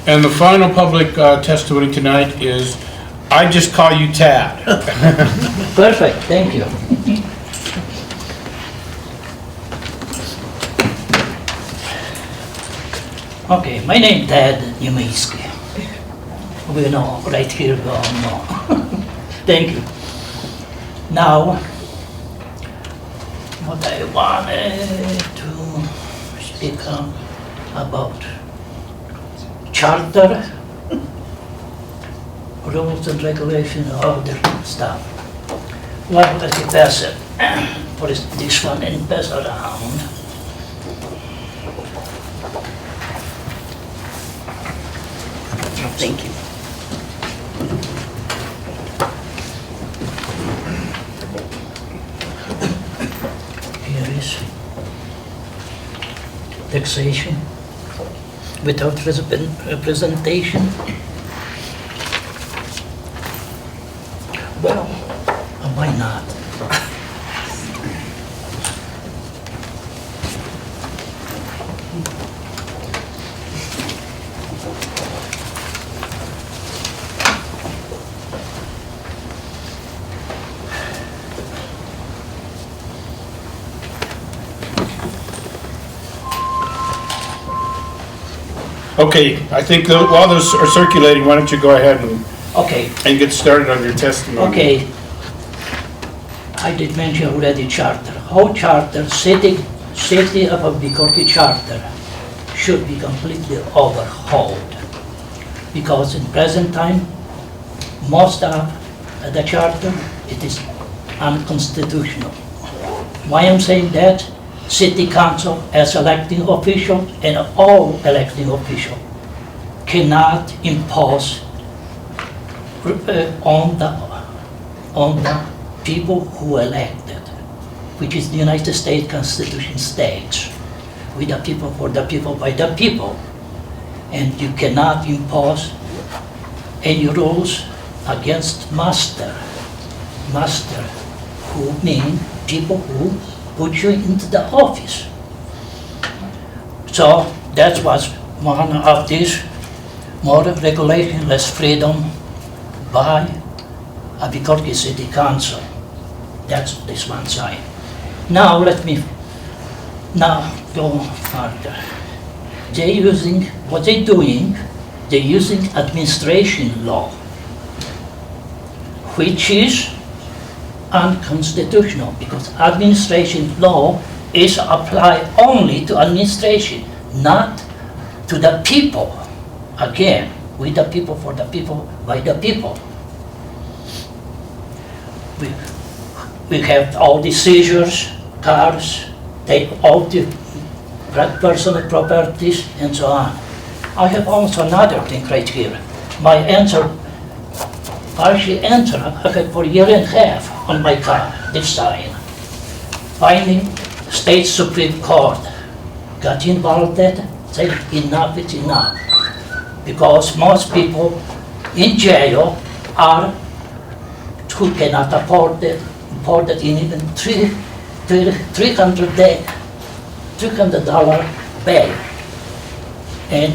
And the final public testimony tonight is, I just call you Tad. Perfect, thank you. Okay, my name is Ted Yumiski. We know right here, we all know. Thank you. Now, what I wanted to speak about charter, rules and regulation, other stuff. Well, let me pass it. Put this one and pass around. Thank you. Here is taxation without representation. Well, why not? Okay, I think while those are circulating, why don't you go ahead Okay, and get started on your testimony? okay. I did mention already charter. How charter, city of Albuquerque charter should be completely overhauled. Because in present time, most of the charter, it is unconstitutional. Why I'm saying that? City council as electing official and all electing official cannot impose on the people who elected, which is the United States Constitution states, with the people, for the people, by the people. And you cannot impose any rules against master, who mean people who put you into the office. So that was one of these, more regulation, less freedom by Albuquerque City Council. That's this one side. Now let me go further. What they're doing, they're using administration law, which is unconstitutional because administration law is applied only to administration, not to the people. Again, with the people, for the people, by the people. We have all the seizures, cars, take all the personal properties and so on. I have also another thing right here. My answer, partial answer, I had for a year and a half on my car, this sign. Finally, State Supreme Court got involved in that, said enough is enough. Because most people in jail are who cannot afford it in even $300 bail. And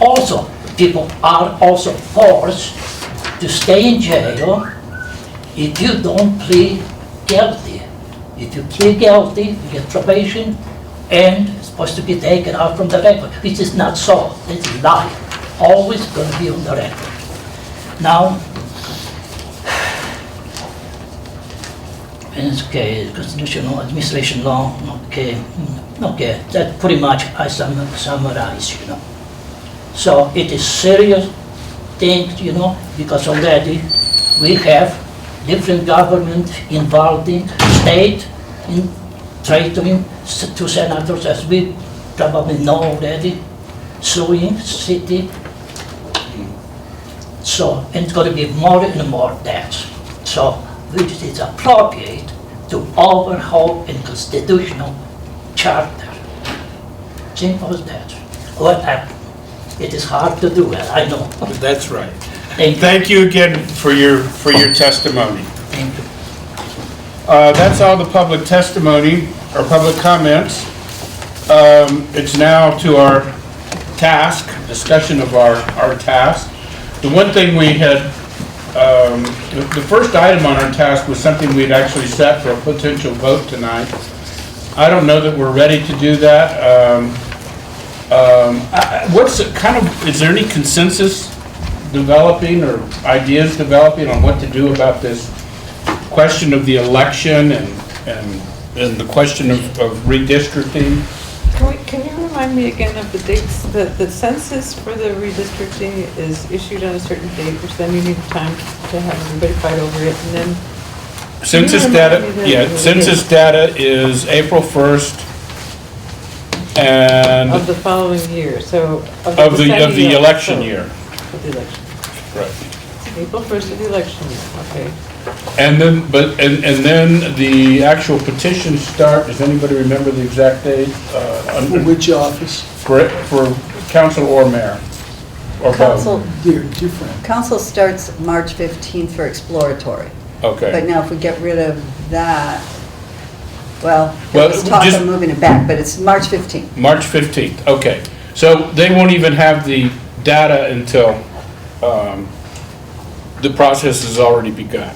also, people are also forced to stay in jail if you don't plead guilty. If you plead guilty, you get probation and it's supposed to be taken out from the record, which is not so. It's a lie. Always going to be on the record. Now, okay, constitutional administration law, okay. Okay, that pretty much I summarize, So it is serious thing, because already we have different government involved in state, in threatening to senators, as we probably know already, suing city. So, and it's going to be more and more tax. So, it is appropriate to overhaul a constitutional charter. Simple as that. What happened? It is hard to do it, I know. That's right. Thank you. Thank you again for your testimony. Thank you. That's all the public testimony or public comments. It's now to our task, discussion of our task. The one thing we had, the first item on our task was something we'd actually set for a potential vote tonight. I don't know that we're ready to do that. Is there any consensus developing or ideas developing on what to do about this question of the election and the question of redistricting? Can you remind me again of the dates? The census for the redistricting is issued on a certain date, which then you need time to have everybody fight over it, and then... Census data is April 1st and... Of the following year, so... Of the election year. Of the election. Right. April 1st of the election year, okay. And then the actual petitions start, does anybody remember the exact date? For which office? For council or mayor? Or Council. both? They're different. Council starts March 15th for exploratory. But Okay. now if we get rid of that, well, Well, let's talk just- of moving it back, but it's March 15th. March 15th, okay. So they won't even have the data until the process has already begun.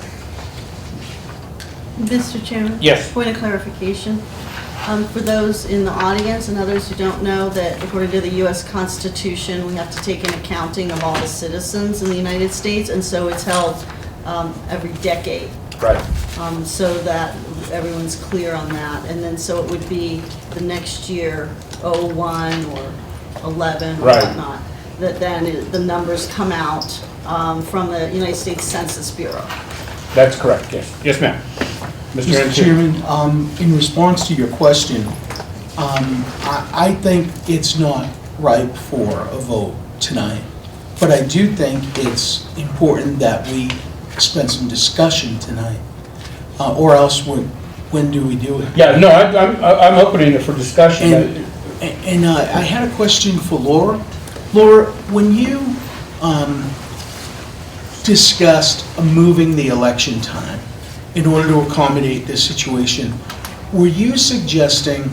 Mr. Chairman? Yes. Point of clarification. For those in the audience and others who don't know that according to the U.S. Constitution, we have to take an accounting of all the citizens in the United States, and so it's held every decade, Right. so that everyone's clear on that. And then so it would be the next year, 01 or 11 or Right. whatnot, that then the numbers come out from the United States Census Bureau. That's correct, yes. Yes, ma'am. Mr. Mr. Entier. Chairman, in response to your question, I think it's not ripe for a vote tonight, but I do think it's important that we spend some discussion tonight, or else when do we do it? Yeah, no, I'm opening it for discussion. And I had a question for Laura. Laura, when you discussed moving the election time in order to accommodate this situation, were you suggesting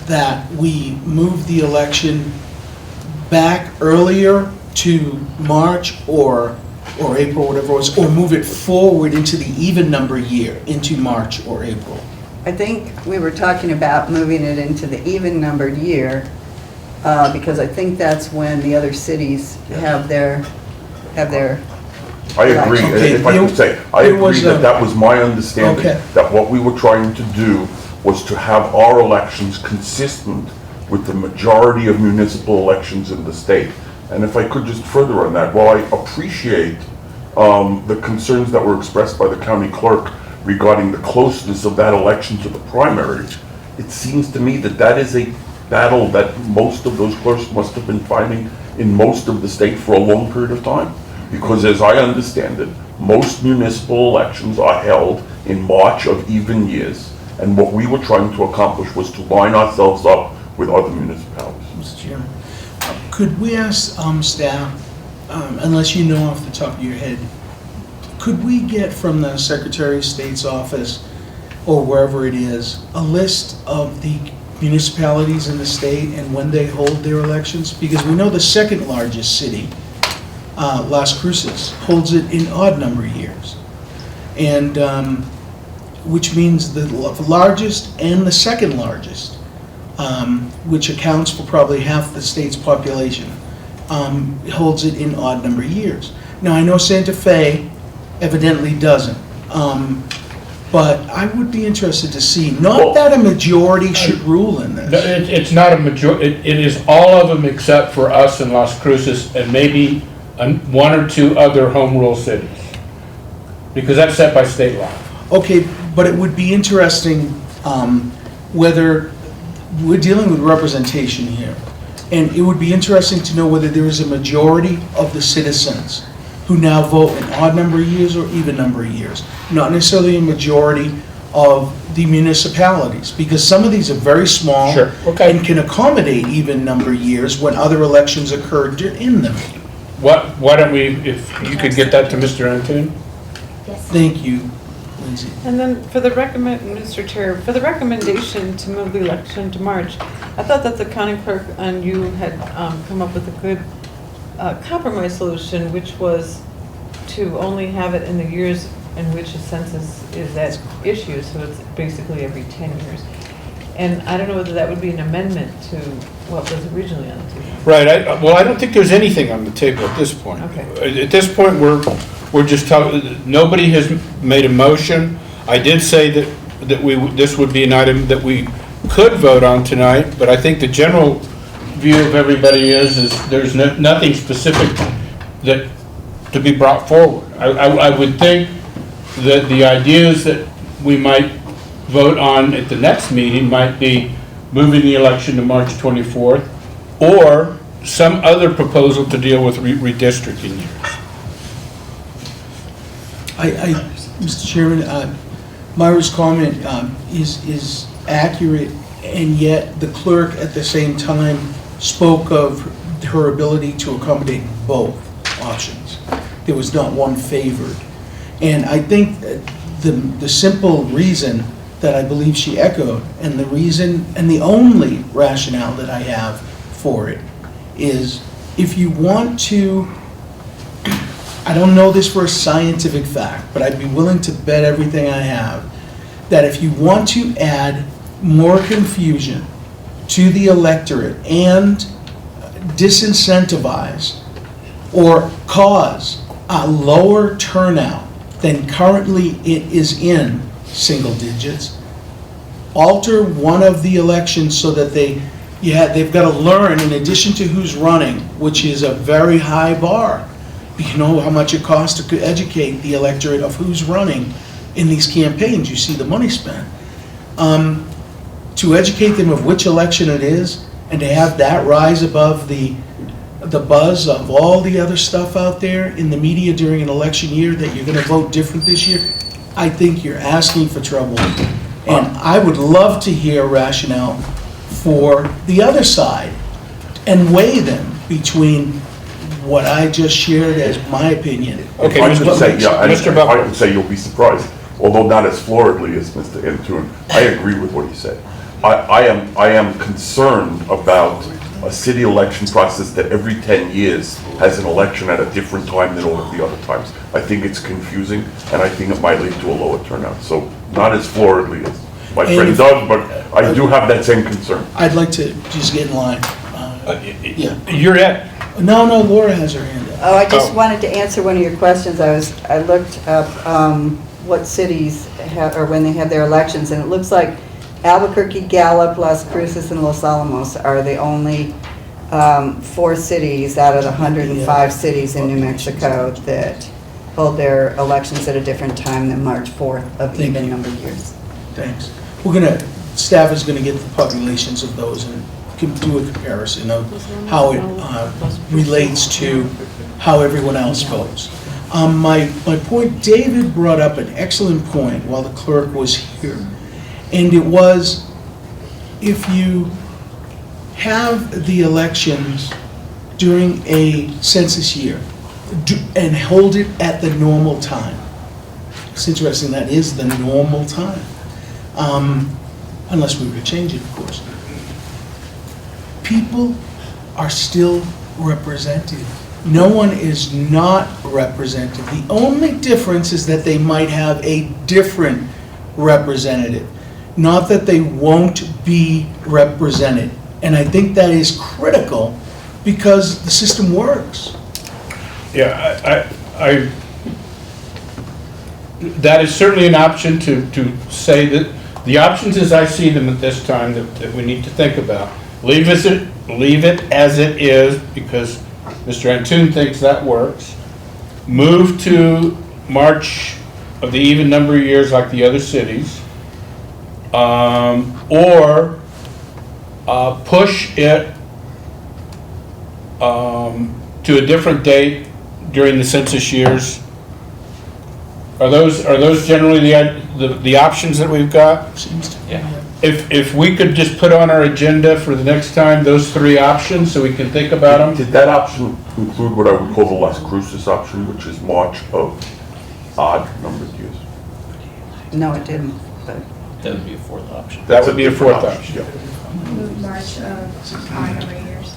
that we move the election back earlier to March or April, whatever it was, or move it forward into the even number year, into March or April? I think we were talking about moving it into the even numbered year, because I think that's when the other cities have their I agree, and Okay, if I could say, I there was agree a- that was my understanding, Okay. that what we were trying to do was to have our elections consistent with the majority of municipal elections in the state. And if I could just further on that, while I appreciate the concerns that were expressed by the county clerk regarding the closeness of that election to the primary, it seems to me that that is a battle that most of those clerks must have been fighting in most of the state for a long period of time. Because as I understand it, most municipal elections are held in March of even years. And what we were trying to accomplish was to line ourselves up with other municipalities. Mr. Chairman, could we ask staff, unless you know off the top of your head, could we get from the Secretary of State's office, or wherever it is, a list of the municipalities in the state and when they hold their elections? Because we know the second largest city, Las Cruces, holds it in odd number years. And which means the largest and the second largest, which accounts for probably half the state's population, holds it in odd number years. Now, I know Santa Fe evidently doesn't. but I would be interested to see, not that a majority should rule in this. It's not a it is all of them except for us in Las Cruces and maybe one or two other home rule cities. Because that's set by state law. Okay, but it would be interesting whether, we're dealing with representation here, and it would be interesting to know whether there is a majority of the citizens who now vote in odd number of years or even number of years, not necessarily a majority of the municipalities, because some of these are very small. Sure, okay. And can accommodate even number of years when other elections occurred in them. Why don't we, if you could get that to Mr. Antoon? Thank you, Lindsay. And then for the Mr. Chair, for the recommendation to move the election to March, I thought that the county clerk and you had come up with a good compromise solution, which was to only have it in the years in which a census is at issue, so it's basically every 10 years. And I don't know whether that would be an amendment to what was originally on the table. Right, I don't think there's anything on the table at this point. Okay. At this point, we're just talking, nobody has made a motion. I did say that this would be an item that we could vote on tonight, but I think the general view of everybody is there's nothing specific that to be brought forward. I would think that the ideas that we might vote on at the next meeting might be moving the election to March 24th or some other proposal to deal with redistricting years. Mr. Chairman, Myra's comment is accurate, and yet the clerk at the same time spoke of her ability to accommodate both options. There was not one favored. And I think the simple reason that I believe she echoed, and the reason, and the only rationale that I have for it, is if you want to, I don't know this for a scientific fact, but I'd be willing to bet everything I have, that if you want to add more confusion to the electorate and disincentivize or cause a lower turnout than currently it is in single digits, alter one of the elections so that they've got to learn, in addition to who's running, which is a very high bar. You know how much it costs to educate the electorate of who's running in these campaigns. You see the money spent. To educate them of which election it is, and to have that rise above the buzz of all the other stuff out there in the media during an election year that you're going to vote different this year, I think you're asking for trouble. And I would love to hear rationale for the other side and weigh them between what I just shared as my opinion. Okay, I would say, yeah, Mr. and Butler. I would say you'll be surprised, although not as floridly as Mr. Antoon. I agree with what he said. I am concerned about a city election process that every 10 years has an election at a different time than all of the other times. I think it's confusing, and I think it might lead to a lower turnout. So not as floridly as my friend does, but I do have that same concern. I'd like to just get in line. Yeah. You're at. No, Laura has her hand up. Oh, I just wanted to answer one of your questions. I looked up what cities have, or when they have their elections, and it looks like Albuquerque, Gallup, Las Cruces, and Los Alamos are the only 4 cities out of the 105 cities in New Mexico that hold their elections at a different time than March 4th of even number of years. Thanks. Staff is gonna get the populations of those and can do a comparison of how it relates to how everyone else votes. My point, David brought up an excellent point while the clerk was here. And it was, if you have the elections during a census year and hold it at the normal time, it's interesting, that is the normal time, unless we were to change it, of course. People are still represented. No one is not represented. The only difference is that they might have a different representative. Not that they won't be represented. And I think that is critical because the system works. Yeah, that is certainly an option to say that, the options as I see them at this time that we need to think about. Leave it as it is, because Mr. Antoon thinks that works. Move to March of the even number of years like the other cities. Or push it to a different date during the census years. Are those generally the options that we've got? Seems to be. Yeah. If we could just put on our agenda for the next time those three options so we can think about them. Did that option include what I would call the Las Cruces option, which is March of odd numbered years? No, it didn't, but That would be a fourth option. That would be a fourth option. Yeah. Move March of odd number of years.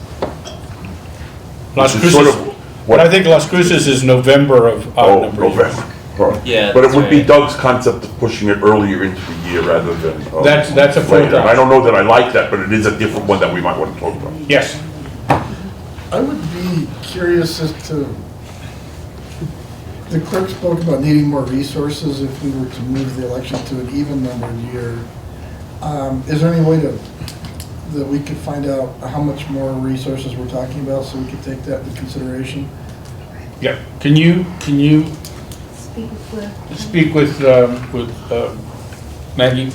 Las Which is sort Cruces, of but I think Las Cruces is November of odd Oh, number years. November. Right. Yeah, But it that's would be right. Doug's concept of pushing it earlier into the year rather than. That's a fourth later. And I option. don't know that I like that, but it is a different one that we might want to talk about. Yes. I would be curious as to, the clerk spoke about needing more resources if we were to move the election to an even numbered year. Is there any way that we could find out how much more resources we're talking about so we could take that into consideration? Yeah. Can you speak with Maggie?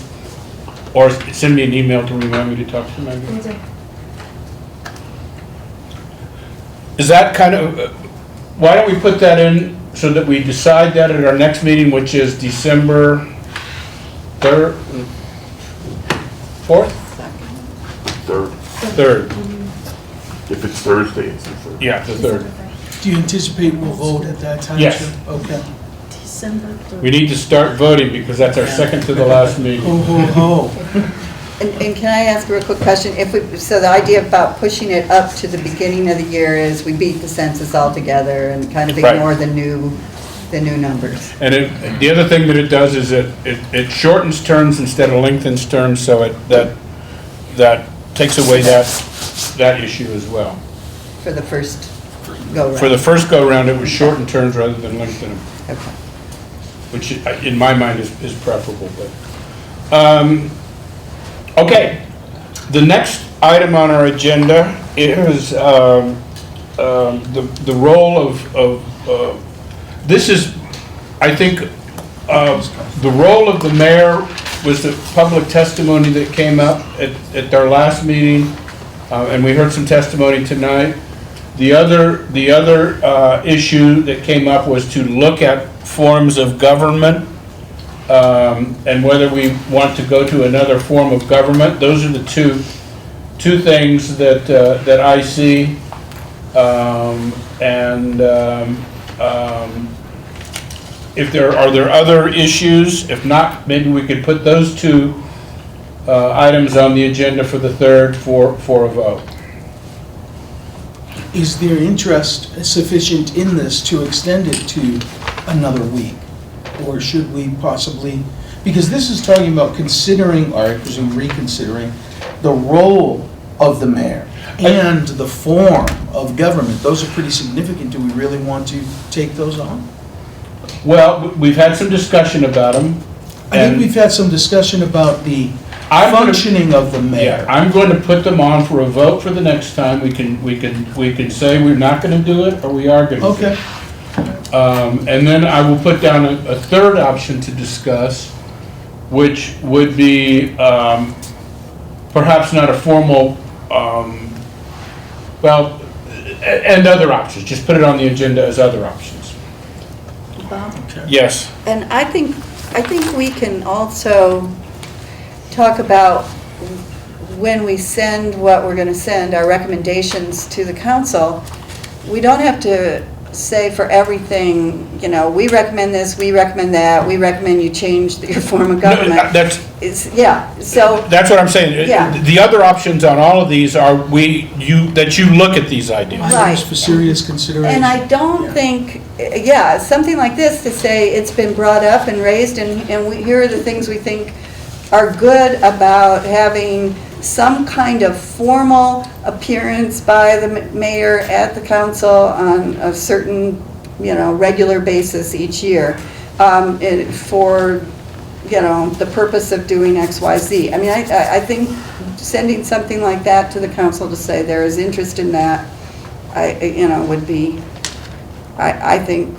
Or send me an email to remind me to talk to Maggie? Is that kind of, why don't we put that in so that we decide that at our next meeting, which is December 3rd, 4th? Third. 3rd. If it's Thursday, it's the third. Yeah, the 3rd. Do you anticipate we'll vote at that time? Yes. sir? Okay. December 3rd. We need to start voting because that's our second to the last meeting. Ho, ho, ho. And can I ask a real quick question? So the idea about pushing it up to the beginning of the year is we beat the census altogether and kind of Right. ignore the new numbers. And the other thing that it does is it shortens terms instead of lengthens terms, so that takes away that issue as well. For the first go-round. For the first go-round, it was shorten terms rather than lengthen them, Okay. which in my mind is preferable. But okay, the next item on our agenda is the role of this is, I think, the role of the mayor was the public testimony that came up at our last meeting, and we heard some testimony tonight. The other issue that came up was to look at forms of government and whether we want to go to another form of government. Those are the two things that I see. If are there other issues? If not, maybe we could put those two items on the agenda for the 3rd for a vote. Is there interest sufficient in this to extend it to another week? Or should we possibly, because this is talking about considering, or I presume reconsidering, the role of the mayor and the form of government. Those are pretty significant. Do we really want to take those on? Well, we've had some discussion about them. I think we've had some discussion about the functioning of the mayor. Yeah, I'm going to put them on for a vote for the next time. We can say we're not going to do it, or we are going to do it. Okay. And then I will put down a third option to discuss, which would be perhaps not a formal, and other options. Just put it on the agenda as other options. Bob? Yes. And I think we can also talk about when we send what we're going to send, our recommendations to the council. We don't have to say for everything, we recommend this, we recommend that, we recommend you change your form of government. So. That's what I'm saying. Yeah. The other options on all of these are that you look at these ideas. Right. For serious consideration. And I don't think, something like this to say it's been brought up and raised, and here are the things we think are good about having some kind of formal appearance by the mayor at the council on a certain, regular basis each year. for, you know, the purpose of doing X, Y, Z. I mean, I think sending something like that to the council to say there is interest in that, you know, would be, I think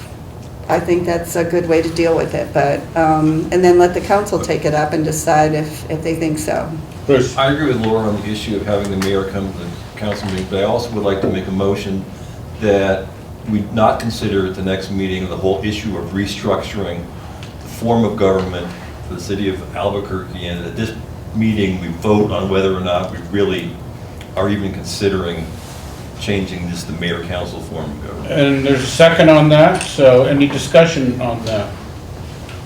that's a good way to deal with it, but, and then let the council take it up and decide if they think so. Bruce? I agree with Laura on the issue of having the mayor come to the council meeting, but I also would like to make a motion that we not consider at the next meeting the whole issue of restructuring the form of government for the city of Albuquerque, and at this meeting, we vote on whether or not we really are even considering changing this to mayor-council form of government. And there's a second on that, so any discussion on that?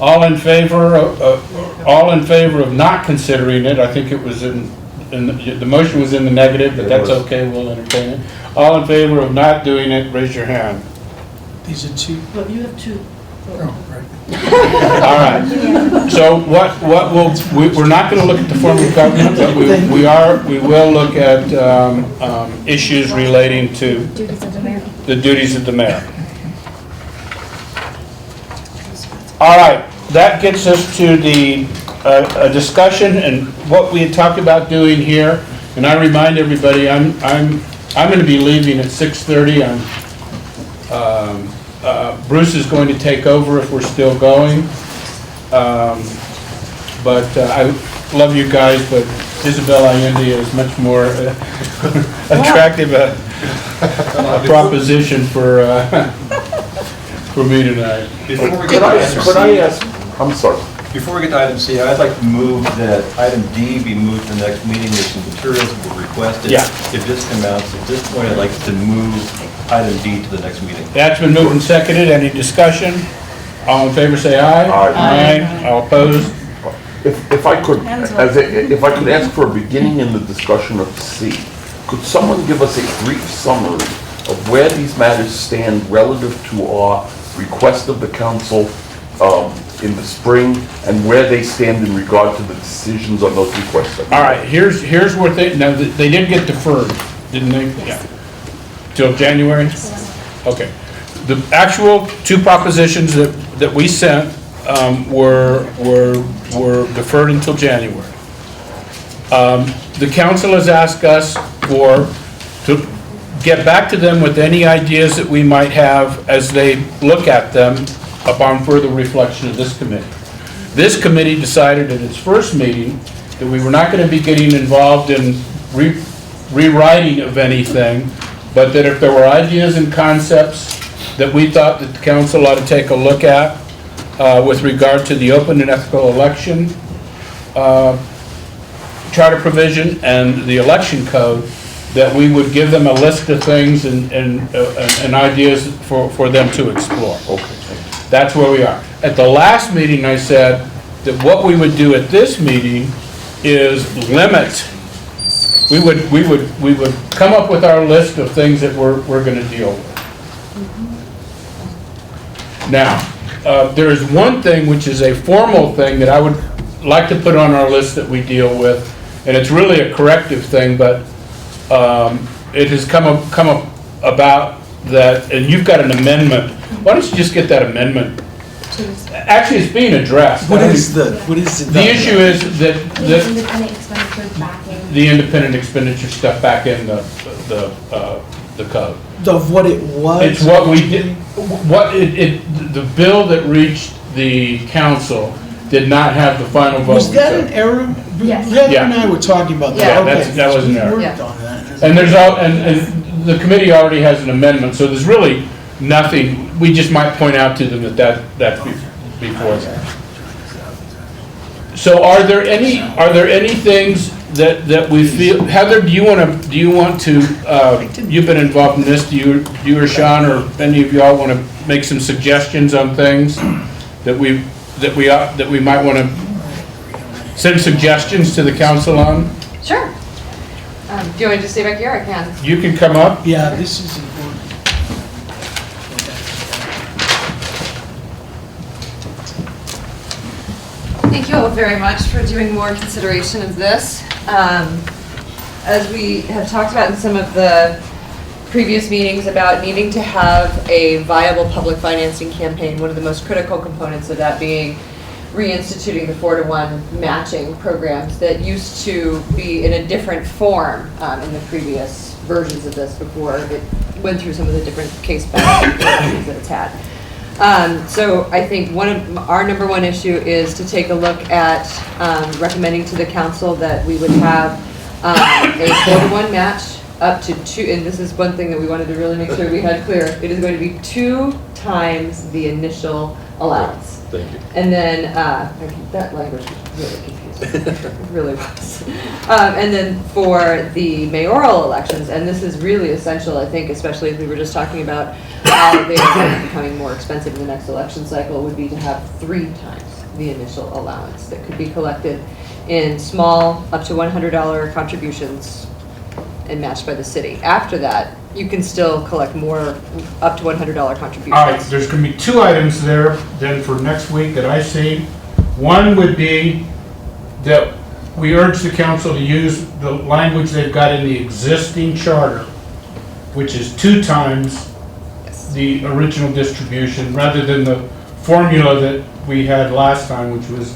All in favor of not considering it? I think it was the motion was in the negative, but that's okay, we'll entertain it. All in favor of not doing it, raise your hand. These are two. Well, you have two. Oh, right. All right. So we're not going to look at the form of government, but we will look at issues relating to the duties of the mayor. All right, that gets us to the a discussion and what we had talked about doing here. And I remind everybody, I'm going to be leaving at 6:30. Bruce is going to take over if we're still going. But I love you guys, but Isabel Allende is much more attractive a proposition for me tonight. Before we Could I ask, I'm sorry. Before we get to item C, I'd like to move that item D be moved to the next meeting with some materials that were requested. Yeah. If this comes out, at this point, I'd like to move item D to the next meeting. That's been moved and seconded. Any discussion? All in favor say aye. Aye. All opposed? If I could, if I could ask for a beginning in the discussion of C, could someone give us a brief summary of where these matters stand relative to our request of the council in the spring, and where they stand in regard to the decisions on those requests? All right, here's what they did get deferred, didn't they? Yeah. Till January? Okay. The actual two propositions that we sent were deferred until January. The council has asked us to get back to them with any ideas that we might have as they look at them upon further reflection of this committee. This committee decided at its first meeting that we were not going to be getting involved in rewriting of anything, but that if there were ideas and concepts that we thought that the council ought to take a look at with regard to the open and ethical election charter provision and the election code, that we would give them a list of things and ideas for them to explore. Okay. That's where we are. At the last meeting, I said that what we would do at this meeting is limit. We would come up with our list of things that we're going to deal with. Now, there is one thing which is a formal thing that I would like to put on our list that we deal with, and it's really a corrective thing, but it has come up about that, and you've got an amendment. Why don't you just get that amendment? Actually, it's being addressed. What is the issue is that Independent expenditure back in. the independent expenditure stuff back in the code. of what it was? It's what we did, the bill that reached the council did not have the final vote. Was that an error? Yes. Heather and I were talking about that. Yeah, Okay. that was an error. We Yeah. worked on that. And and the committee already has an amendment, so there's really nothing, we just might point out to them that's before that. So are there any things that we feel, Heather, do you want to, you've been involved in this, do you or Sean or any of y'all want to make some suggestions on things that we might want to send suggestions to the council on? Sure. Do you want me to stay back here? I can. You can come up. Yeah, this is important. Thank you all very much for doing more consideration of this. As we have talked about in some of the previous meetings about needing to have a viable public financing campaign, one of the most critical components of that being reinstituting the 4-to-1 matching programs that used to be in a different form in the previous versions of this before it went through some of the different case battles that it's had. So I think one of our number one issue is to take a look at recommending to the council that we would have a 4-to-1 match up to 2, and this is one thing that we wanted to really make sure we had clear. It is going to be 2 times the initial allowance. Thank you. And then, that language was really confusing. It really was. And then for the mayoral elections, and this is really essential, I think, especially if we were just talking about how they are becoming more expensive in the next election cycle, would be to have 3 times the initial allowance that could be collected in small, up to $100 contributions and matched by the city. After that, you can still collect more, up to $100 contributions. All right, there's going to be 2 items there then for next week that I see. One would be that we urge the council to use the language they've got in the existing charter, which is 2 times the original distribution, rather than the formula that we had last time, which was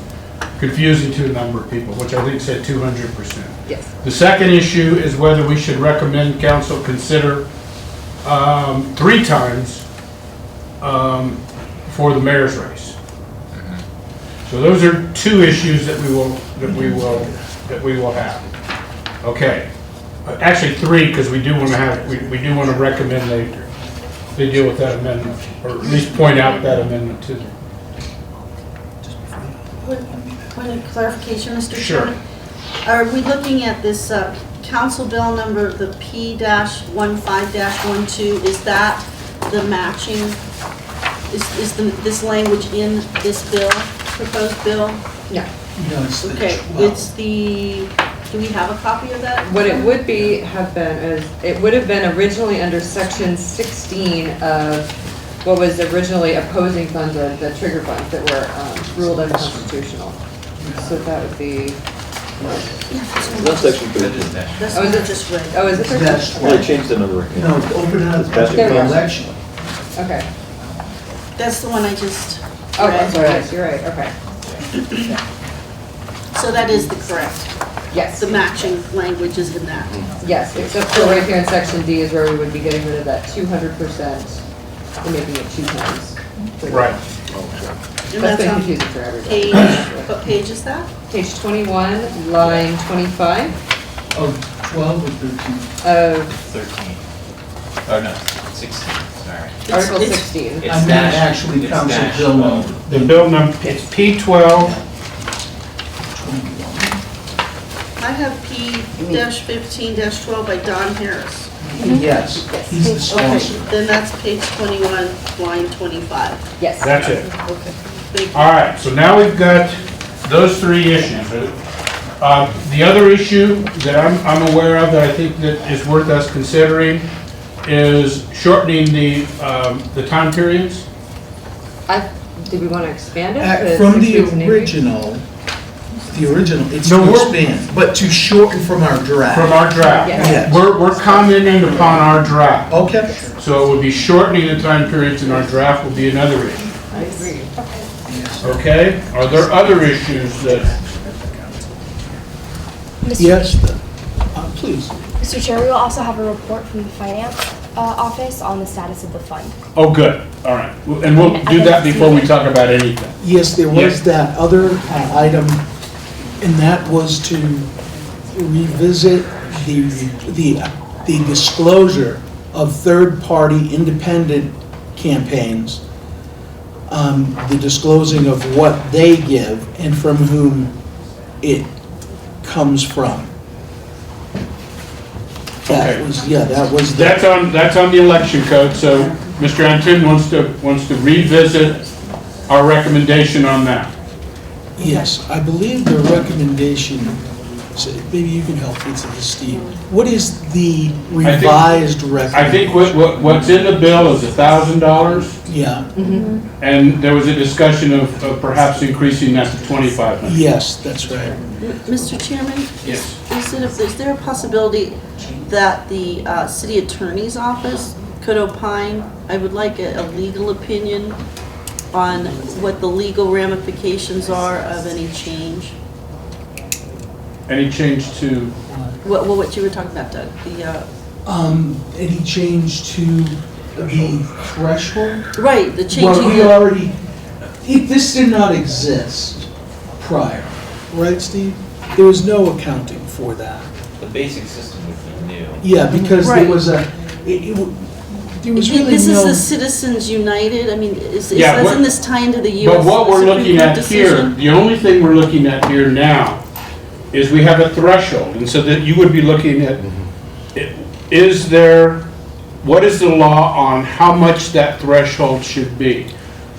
confusing to a number of people, which I think said 200%. Yes. The second issue is whether we should recommend council consider 3 times for the mayor's race. So those are 2 issues that we will have. Okay, actually 3, because we do want to have we do want to recommend they deal with that amendment, or at least point out that amendment to them. Point of clarification, Mr. Sure. Chairman. Are we looking at this council bill number, the P-15-12? Is that the matching? Is this language in this bill, proposed bill? No. No, it's the Okay, 12. it's the, do we have a copy of that? What it would be, have been, is, it would have been originally under section 16 of what was originally opposing funds, or the trigger funds that were ruled unconstitutional. So that would be, That's section 13. That's Oh, is what I it- just read. oh, is it 13? That's Well, they changed the number again. No, open it up That's for the election. Okay. That's the one I just Oh, read. I'm sorry, yes, you're right, okay. So that is the correct, Yes, the matching language is in that. yes, except for right here in section D is where we would be getting rid of that 200% and making it 2 times. Right. And That's that's been on confusing for everybody. page, what page is that? Page 21, line 25 Of 12 or 13? of 13. Oh, no, 16, sorry. Article it's- 16. It's I meant dash- actually it's council dash bill 12. number. The bill number, it's P12. 21. I have P-15-12 by Don Harris. Yes, he's the Okay, sponsor. then that's page 21, line 25. Yes. That's it. Okay. Thank you. All right, so now we've got those 3 issues. The other issue that I'm aware of that I think that is worth us considering is shortening the time periods. Did we want to expand it? to From 6 the weeks and 8 weeks? original, it's No, to we're- expand, but to shorten from our draft. From our draft. Yes. Yes. We're commenting upon our draft. Okay. So it would be shortening the time periods in our draft would be another issue. I agree. Okay? Are there other issues that, Yes, please. Mr. Chair, we will also have a report from the finance office on the status of the fund. oh, good, all right. And we'll do that before we talk about anything. Yes, there Yes. was that other item, and that was to revisit the disclosure of third-party independent campaigns, the disclosing of what they give and from whom it comes from. That Okay. was, yeah, that was the. That's on the election code, so Mr. Anton wants to revisit our recommendation on that. Yes, I believe the recommendation, so maybe you can help me to this, Steve. What is the revised recommendation? I think what's in the bill is $1,000. Yeah, And there was a discussion of perhaps increasing that to 2,500. yes, that's right. Mr. Chairman? Yes. Is there a possibility that the city attorney's office could opine? I would like a legal opinion on what the legal ramifications are of any change. Any change to, What you were talking about, Doug, Any change to the threshold? right, the Well, changing. we already, this did not exist prior, right, Steve? There was no accounting for that. The basic system would be new. Yeah, because there Right. was there was really This is no. the Citizens United, I mean, Yeah, what- doesn't this tie into the US but what we're Supreme looking Court at here, decision? the only thing we're looking at here now is we have a threshold. And so that you would be looking at, what is the law on how much that threshold should be?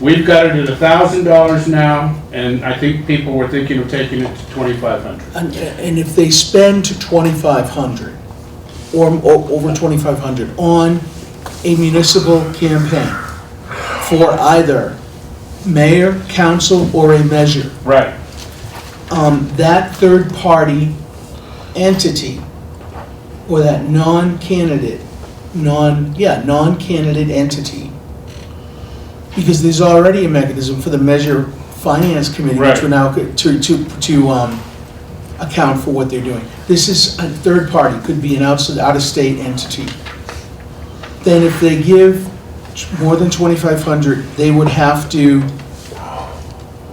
We've got it at $1,000 now, and I think people were thinking of taking it to 2,500. And if they spend to 2,500 or over 2,500 on a municipal campaign for either mayor, council, or a measure, Right. that third-party entity or that non-candidate entity, because there's already a mechanism for the Measure Finance Committee Right. to now to account for what they're doing. This is a third party, could be an out-of-state entity. Then if they give more than 2,500, they would have to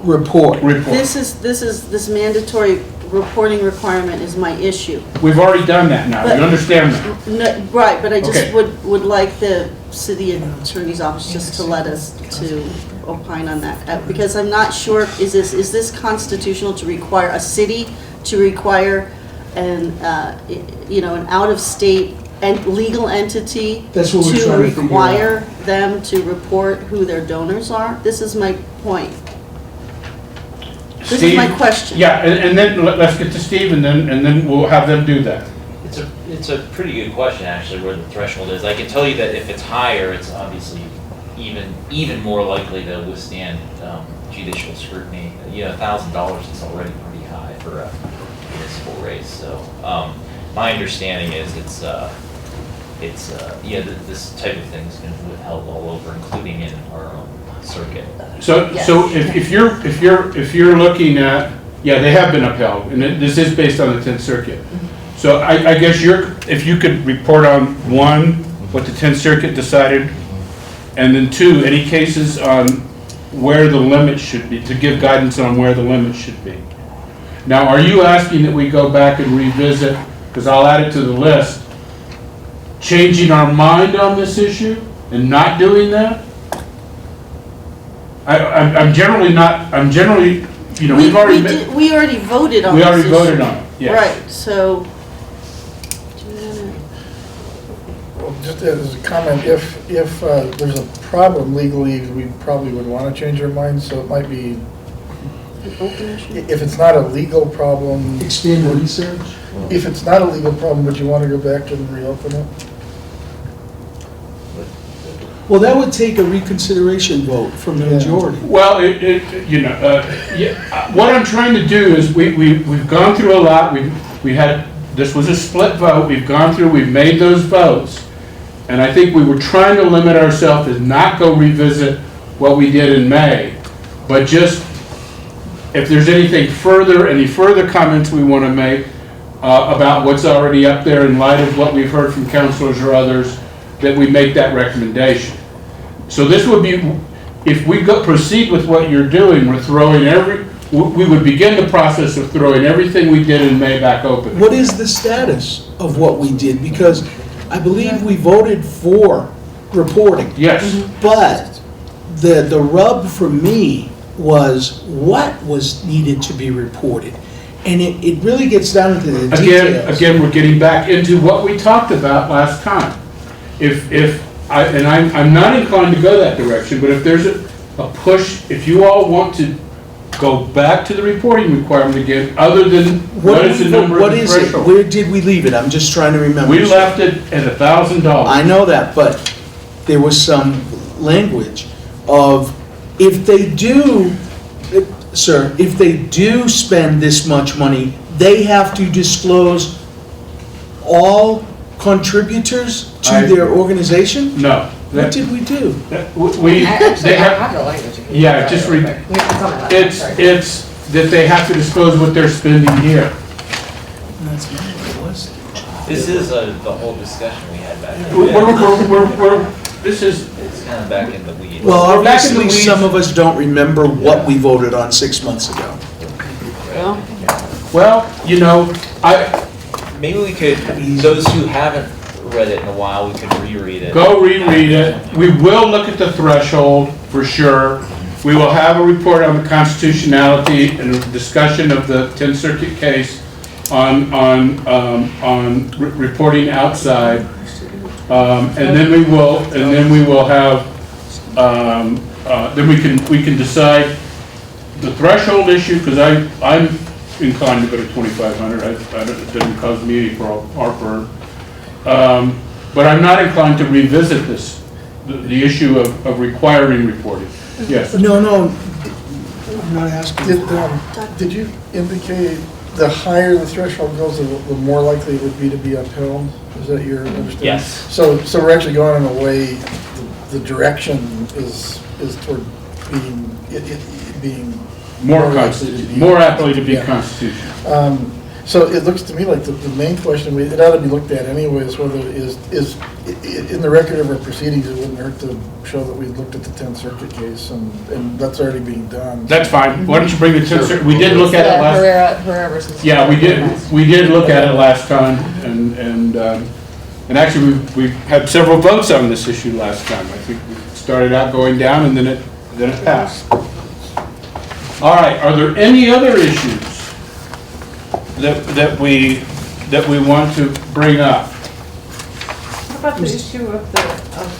report. This mandatory reporting requirement is my issue. We've already done that now, you understand that? Right, but I just Okay. would like the city attorney's office just to let us to opine on that. Because I'm not sure, is this constitutional to require a city to require an out-of-state legal entity That's what we're trying to figure out. require them to report who their donors are? This is my point. This is my Steve? question. Yeah, and then let's get to Steve, and then we'll have them do that. It's a pretty good question, actually, where the threshold is. I can tell you that if it's higher, it's obviously even more likely to withstand judicial scrutiny. $1,000 is already pretty high for a municipal race. So my understanding is this type of thing is going to be withheld all over, including in our own circuit. So if you're looking at, they have been upheld, and this is based on the 10th Circuit. So I guess if you could report on, one, what the 10th Circuit decided, and then two, any cases on where the limit should be, to give guidance on where the limit should be. Now, are you asking that we go back and revisit, because I'll add it to the list, changing our mind on this issue and not doing that? I'm generally, we've already... We already voted on We this already issue. voted on it, yes. Right, so, Well, just as a comment, if there's a problem legally, we probably would want to change our minds, so it might be, if it's not a legal problem, Extend the research? if it's not a legal problem, would you want to go back and reopen it? Well, that would take a reconsideration vote from the majority. Well, what I'm trying to do is, we've gone through a lot, this was a split vote, we've gone through, we've made those votes, and I think we were trying to limit ourselves and not go revisit what we did in May, but just, if there's any further comments we want to make about what's already up there in light of what we've heard from councilors or others, that we make that recommendation. So this would be, if we proceed with what you're doing, we would begin the process of throwing everything we did in May back open. What is the status of what we did? Because I believe we voted for reporting. Yes. But the rub for me was what was needed to be reported. And it really gets down into the details. Again, we're getting back into what we talked about last time. I'm not inclined to go that direction, but if there's a push, if you all want to go back to the reporting requirement again, other than what is the number of the threshold? Where did we leave it? I'm just trying to remember. We left it at $1,000. I know that, but there was some language of, if they do, sir, if they do spend this much money, they have to disclose all contributors to their organization? No. What did we do? We, Actually, they I have, have the language. yeah, just read, it's that they have to disclose what they're spending here. That's not what it was. This is the whole discussion we had back then. This is, It's kind of back in the weeds. Well, We're back in the obviously, weeds. some of us don't remember what we voted on 6 months ago. Well, well, you know, Maybe we could, those who haven't read it in a while, we could reread it. go reread it. We will look at the threshold for sure. We will have a report on the constitutionality and a discussion of the 10th Circuit case on reporting outside. And then we will have, then we can decide the threshold issue, because I'm inclined to go to 2,500. It doesn't cause me any heartburn. But I'm not inclined to revisit this, the issue of requiring reporting. Yes. No, I'm not asking. Did you indicate the higher the threshold goes, the more likely it would be to be upheld? Is that your understanding? Yes. So we're actually going in a way, the direction is toward being More likely to be- more aptly to be Yeah. constitutional. So it looks to me like the main question, it ought to be looked at anyway, is whether is in the record of our proceedings, it wouldn't hurt to show that we looked at the 10th Circuit case, and that's already being done. That's fine. Why don't you bring the 10th Circuit? We did look at it last. Herrera versus. Yeah, we did look at it last time, and actually we had several votes on this issue last time. I think we started out going down, and then it passed. All right. Are there any other issues that we want to bring up? what about the issue of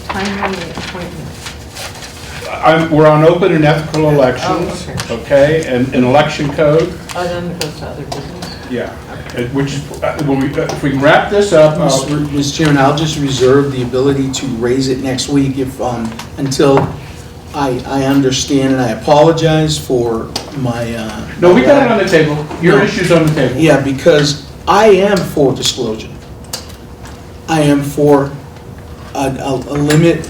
timely appointment? We're on open and ethical elections, Oh, okay, and an election code. Then it goes to other business. Yeah, which is, if we can wrap this up, Mr. Chairman, I'll just reserve the ability to raise it next week if, until I understand, and I apologize for my, no, we got it on the table. Your No. issue's on the table. Yeah, because I am for disclosure. I am for a limit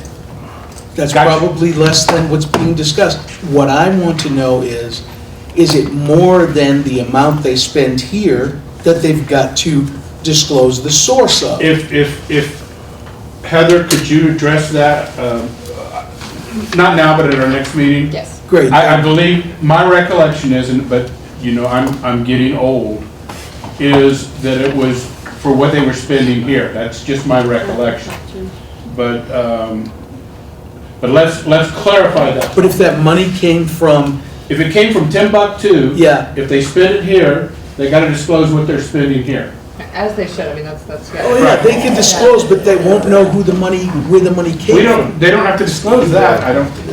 that's Gotcha. probably less than what's being discussed. What I want to know is it more than the amount they spend here that they've got to disclose the source of? If Heather, could you address that, not now, but at our next meeting? Yes. Great. I believe, my recollection isn't, but, you know, I'm getting old, is that it was for what they were spending here. That's just my recollection. But let's clarify that. But if that money came from, If it came from Timbuktu, yeah, if they spend it here, they gotta disclose what they're spending here. As they should, I mean, that's good. oh yeah, they can disclose, but they won't know where the money came from. They don't have to disclose that.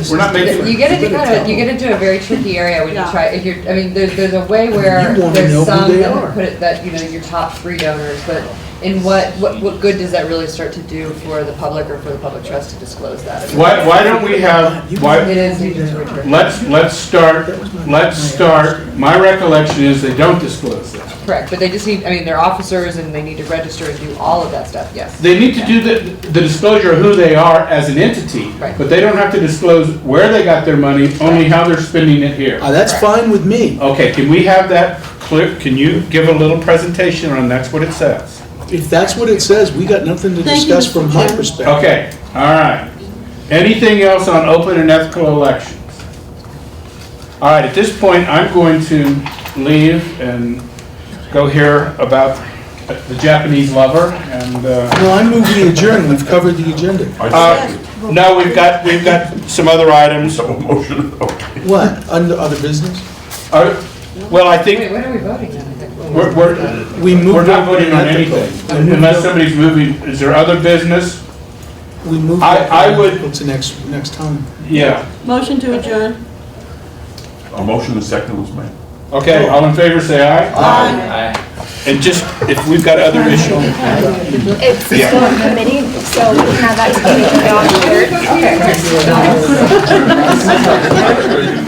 We're not making. You get into a very tricky area when you try, if you're, I mean, there's a way where You wanna know there's who some they that are. put it, that, you know, your top 3 donors, but in what good does that really start to do for the public or for the public trust to disclose that? I mean, Why don't we have, It is needed to return. let's start, my recollection is they don't disclose that. Correct, but they just need, I mean, they're officers and they need to register and do all of that stuff, yes. They need to do the disclosure of who they are as an entity, Right. but they don't have to disclose where they got their money, only how they're spending it here. That's fine with me. Okay, can we have that clear? Can you give a little presentation on that's what it says? If that's what it says, we got nothing to Thank you, discuss Mr. from my Chairman. perspective. Okay, all right. Anything else on open and ethical elections? All right, at this point, I'm going to leave and go hear about the Japanese lover and, No, I move we adjourn, we've covered the agenda. no, we've got some other items. So motion, okay. What, under other business? Well, I Wait, think what are we voting on? We moved. we're not voting on ethical. anything unless somebody's moving. Is there other business? We moved I would- ethical to next time. Yeah. Motion to adjourn. A motion and second was made. Okay, all in favor, say aye. Aye. And just, if we've got other issues. It's still Yeah. in committee, so we can have that to the on the 3rd. Okay.